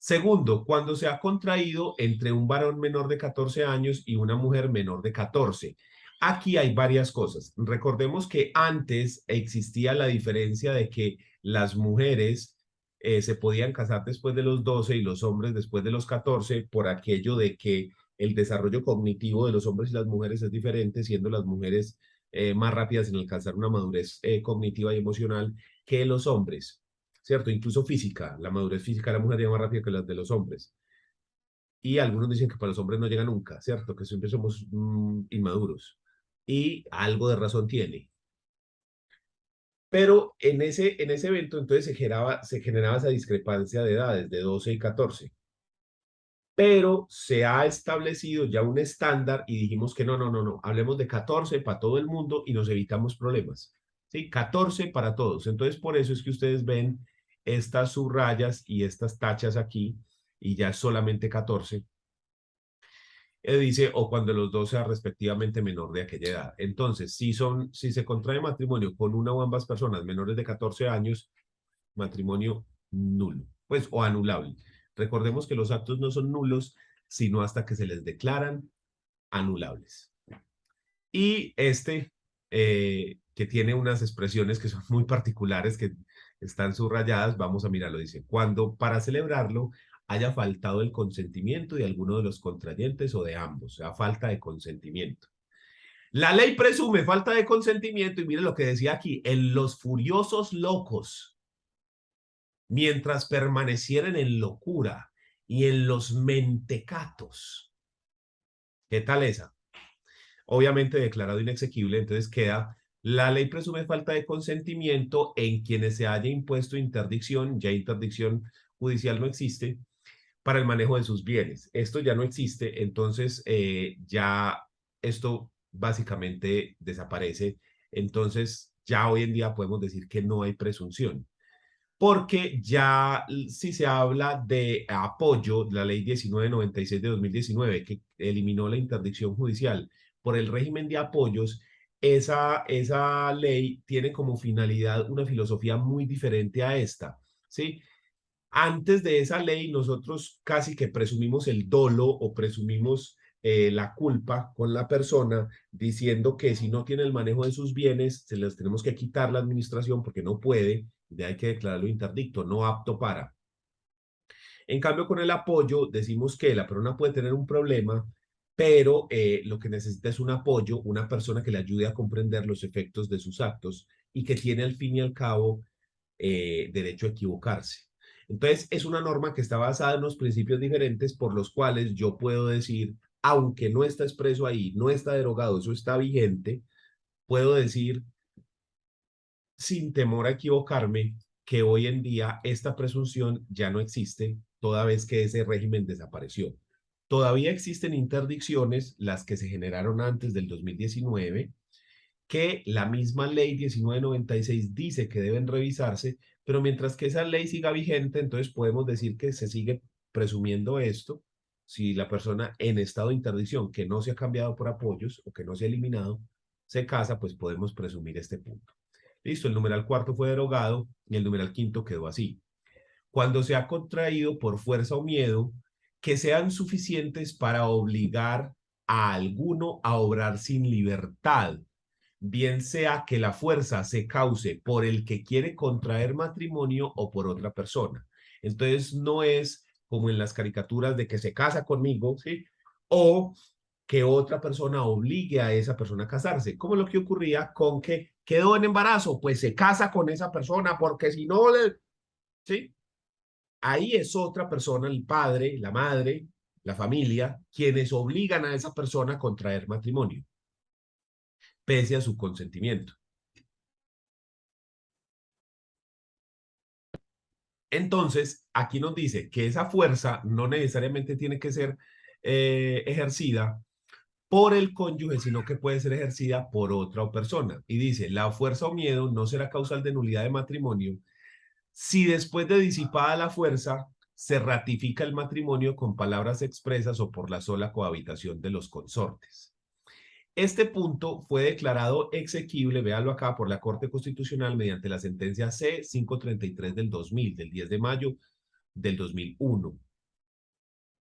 Segundo, cuando se ha contraído entre un varón menor de 14 años y una mujer menor de 14. Aquí hay varias cosas. Recordemos que antes existía la diferencia de que las mujeres se podían casar después de los 12 y los hombres después de los 14 por aquello de que el desarrollo cognitivo de los hombres y las mujeres es diferente, siendo las mujeres más rápidas en alcanzar una madurez cognitiva y emocional que los hombres. ¿Cierto? Incluso física, la madurez física de la mujer es más rápida que la de los hombres. Y algunos dicen que para los hombres no llega nunca, ¿cierto? Que siempre somos inmaduros. Y algo de razón tiene. Pero en ese evento entonces se generaba esa discrepancia de edades de 12 y 14. Pero se ha establecido ya un estándar y dijimos que no, hablemos de 14 para todo el mundo y nos evitamos problemas. ¿Sí? 14 para todos. Entonces, por eso es que ustedes ven estas subrayas y estas tachas aquí y ya solamente 14. Dice, o cuando los dos sean respectivamente menor de aquella edad. Entonces, si se contrae matrimonio con una o ambas personas menores de 14 años, matrimonio nulo, pues, o anulable. Recordemos que los actos no son nulos, sino hasta que se les declaran anulables. Y que tiene unas expresiones que son muy particulares, que están subrayadas, vamos a mirarlo, dice, cuando para celebrarlo haya faltado el consentimiento de alguno de los contrayentes o de ambos, o sea, falta de consentimiento. La ley presume falta de consentimiento y mire lo que decía aquí, en los furiosos locos, mientras permanecieren en locura y en los mentecatos. ¿Qué tal esa? Obviamente declarado inexequible, entonces queda, la ley presume falta de consentimiento en quienes se haya impuesto interdicción, ya interdicción judicial no existe, para el manejo de sus bienes. Esto ya no existe, entonces ya esto básicamente desaparece, entonces ya hoy en día podemos decir que no hay presunción. Porque ya si se habla de apoyo, la ley 1996 de 2019, que eliminó la interdicción judicial por el régimen de apoyos, esa ley tiene como finalidad una filosofía muy diferente a esta, ¿sí? Antes de esa ley, nosotros casi que presumimos el dolo o presumimos la culpa con la persona, diciendo que si no tiene el manejo de sus bienes, se les tenemos que quitar la administración porque no puede, de hay que declararlo interdicto, no apto para. En cambio, con el apoyo, decimos que la persona puede tener un problema, pero lo que necesita es un apoyo, una persona que le ayude a comprender los efectos de sus actos y que tiene al fin y al cabo derecho a equivocarse. Entonces, es una norma que está basada en unos principios diferentes por los cuales yo puedo decir, aunque no está expreso ahí, no está derogado, eso está vigente, puedo decir, sin temor a equivocarme, que hoy en día esta presunción ya no existe, toda vez que ese régimen desapareció. Todavía existen interdicciones, las que se generaron antes del 2019, que la misma ley 1996 dice que deben revisarse, pero mientras que esa ley siga vigente, entonces podemos decir que se sigue presumiendo esto. Si la persona en estado de interdicción, que no se ha cambiado por apoyos o que no se ha eliminado, se casa, pues podemos presumir este punto. Listo, el numeral cuarto fue derogado y el numeral quinto quedó así. Cuando se ha contraído por fuerza o miedo, que sean suficientes para obligar a alguno a obrar sin libertad, bien sea que la fuerza se cause por el que quiere contraer matrimonio o por otra persona. Entonces no es como en las caricaturas de que se casa conmigo, ¿sí? O que otra persona obligue a esa persona a casarse, como lo que ocurría con que quedó en embarazo, pues se casa con esa persona porque si no, ¿sí? Ahí es otra persona, el padre, la madre, la familia, quienes obligan a esa persona a contraer matrimonio, pese a su consentimiento. Entonces, aquí nos dice que esa fuerza no necesariamente tiene que ser ejercida por el cónyuge, sino que puede ser ejercida por otra persona. Y dice, la fuerza o miedo no será causal de nulidad de matrimonio si después de disipada la fuerza se ratifica el matrimonio con palabras expresas o por la sola cohabitación de los consortes. Este punto fue declarado exequible, véalo acá, por la Corte Constitucional mediante la sentencia C-533 del 2000, del 10 de mayo del 2001.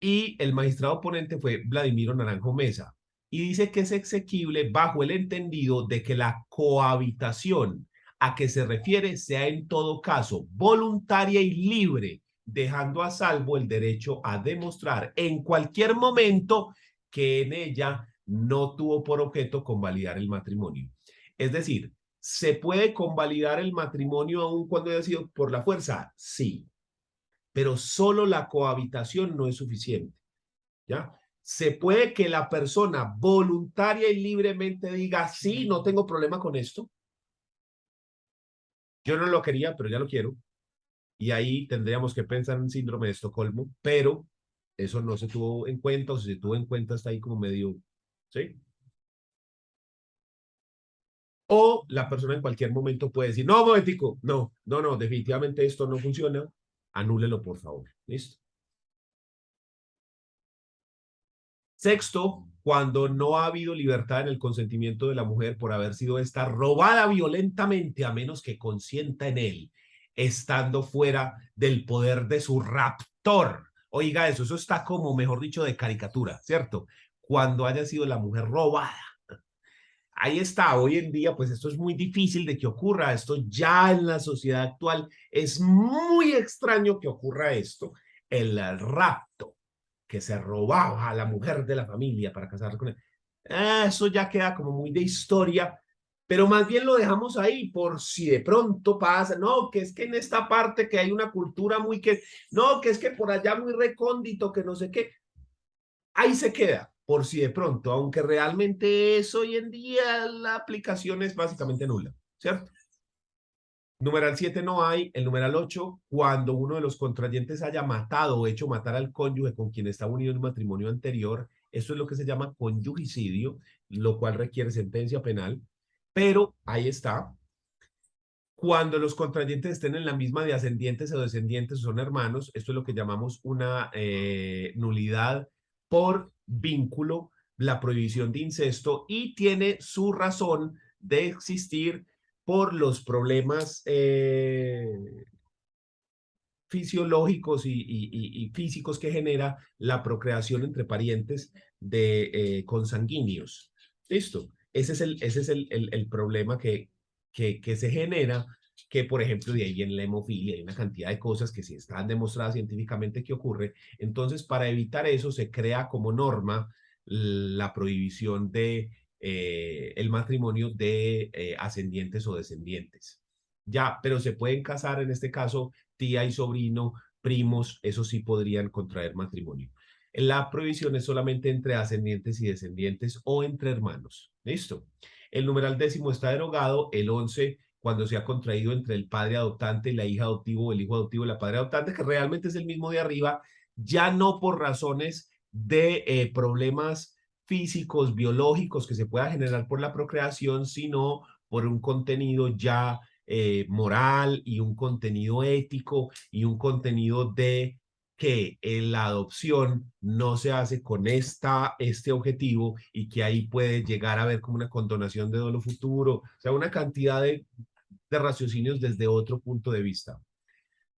Y el magistrado ponente fue Vladimiro Naranjo Mesa. Y dice que es exequible bajo el entendido de que la cohabitación a que se refiere sea en todo caso voluntaria y libre, dejando a salvo el derecho a demostrar en cualquier momento que en ella no tuvo por objeto convalidar el matrimonio. Es decir, ¿se puede convalidar el matrimonio aun cuando haya sido por la fuerza? Sí, pero solo la cohabitación no es suficiente, ¿ya? Se puede que la persona voluntaria y libremente diga, sí, no tengo problema con esto. Yo no lo quería, pero ya lo quiero. Y ahí tendríamos que pensar en síndrome de Estocolmo, pero eso no se tuvo en cuenta, o si se tuvo en cuenta está ahí como medio, ¿sí? O la persona en cualquier momento puede decir, no, momentico, no, definitivamente esto no funciona, anúlelo por favor, ¿listo? Sexto, cuando no ha habido libertad en el consentimiento de la mujer por haber sido esta robada violentamente, a menos que consienta en él, estando fuera del poder de su raptor. Oiga eso está como, mejor dicho, de caricatura, ¿cierto? Cuando haya sido la mujer robada. Ahí está, hoy en día, pues esto es muy difícil de que ocurra, esto ya en la sociedad actual es muy extraño que ocurra esto, el rapto, que se robaba a la mujer de la familia para casarse con él. Eso ya queda como muy de historia, pero más bien lo dejamos ahí por si de pronto pasa, no, que es que en esta parte que hay una cultura muy que, no, que es que por allá muy recóndito, que no sé qué, ahí se queda, por si de pronto, aunque realmente es hoy en día la aplicación es básicamente nula, ¿cierto? Numeral 7 no hay, el numeral 8, cuando uno de los contrayentes haya matado o hecho matar al cónyuge con quien está unido en un matrimonio anterior, esto es lo que se llama conyugicidio, lo cual requiere sentencia penal, pero ahí está. Cuando los contrayentes estén en la misma de ascendientes o descendientes o son hermanos, esto es lo que llamamos una nulidad por vínculo, la prohibición de incesto, y tiene su razón de existir por los problemas fisiológicos y físicos que genera la procreación entre parientes de consanguíneos. ¿Listo? Ese es el problema que se genera, que por ejemplo de ahí viene la hemofilia, hay una cantidad de cosas que sí están demostradas científicamente que ocurre. Entonces, para evitar eso, se crea como norma la prohibición de el matrimonio de ascendientes o descendientes. Ya, pero se pueden casar en este caso tía y sobrino, primos, eso sí podrían contraer matrimonio. La prohibición es solamente entre ascendientes y descendientes o entre hermanos. ¿Listo? El numeral 10 está derogado, el 11 cuando se ha contraído entre el padre adoptante y la hija adoptiva o el hijo adoptivo y la padre adoptante, que realmente es el mismo de arriba, ya no por razones de problemas físicos, biológicos que se pueda generar por la procreación, sino por un contenido ya moral y un contenido ético y un contenido de que la adopción no se hace con este objetivo y que ahí puede llegar a haber como una condonación de dolo futuro, o sea, una cantidad de raciocinios desde otro punto de vista.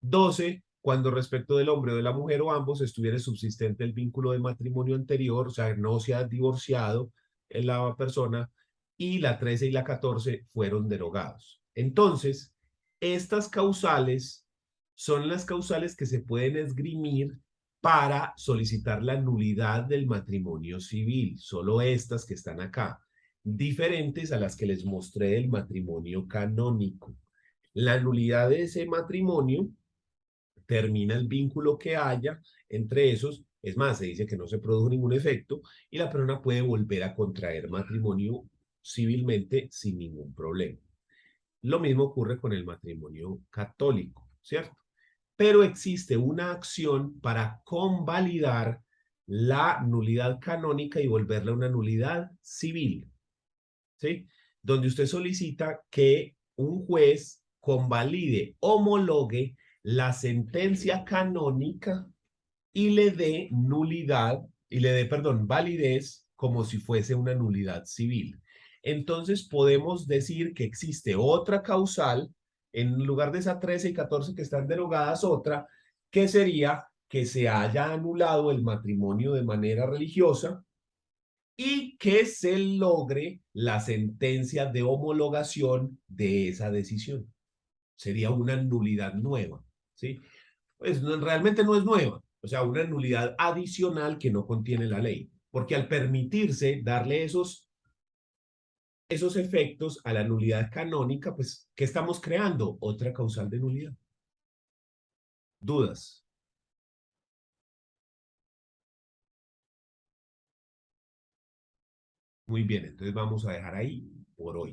12, cuando respecto del hombre o de la mujer o ambos estuviera subsistente el vínculo de matrimonio anterior, o sea, no se ha divorciado en la persona, y la 13 y la 14 fueron derogados. Entonces, estas causales son las causales que se pueden esgrimir para solicitar la nulidad del matrimonio civil, solo estas que están acá, diferentes a las que les mostré del matrimonio canónico. La nulidad de ese matrimonio termina el vínculo que haya entre esos, es más, se dice que no se produjo ningún efecto y la persona puede volver a contraer matrimonio civilmente sin ningún problema. Lo mismo ocurre con el matrimonio católico, ¿cierto? Pero existe una acción para convalidar la nulidad canónica y volverla una nulidad civil, ¿sí? Donde usted solicita que un juez convalide, homologue la sentencia canónica y le dé nulidad, y le dé, perdón, validez como si fuese una nulidad civil. Entonces podemos decir que existe otra causal, en lugar de esa 13 y 14 que están derogadas, otra, que sería que se haya anulado el matrimonio de manera religiosa y que se logre la sentencia de homologación de esa decisión. Sería una nulidad nueva, ¿sí? Pues no, realmente no es nueva, o sea, una nulidad adicional que no contiene la ley, porque al permitirse darle esos efectos a la nulidad canónica, pues, ¿qué estamos creando? Otra causal de nulidad. ¿Dudas? Muy bien, entonces vamos a dejar ahí por hoy.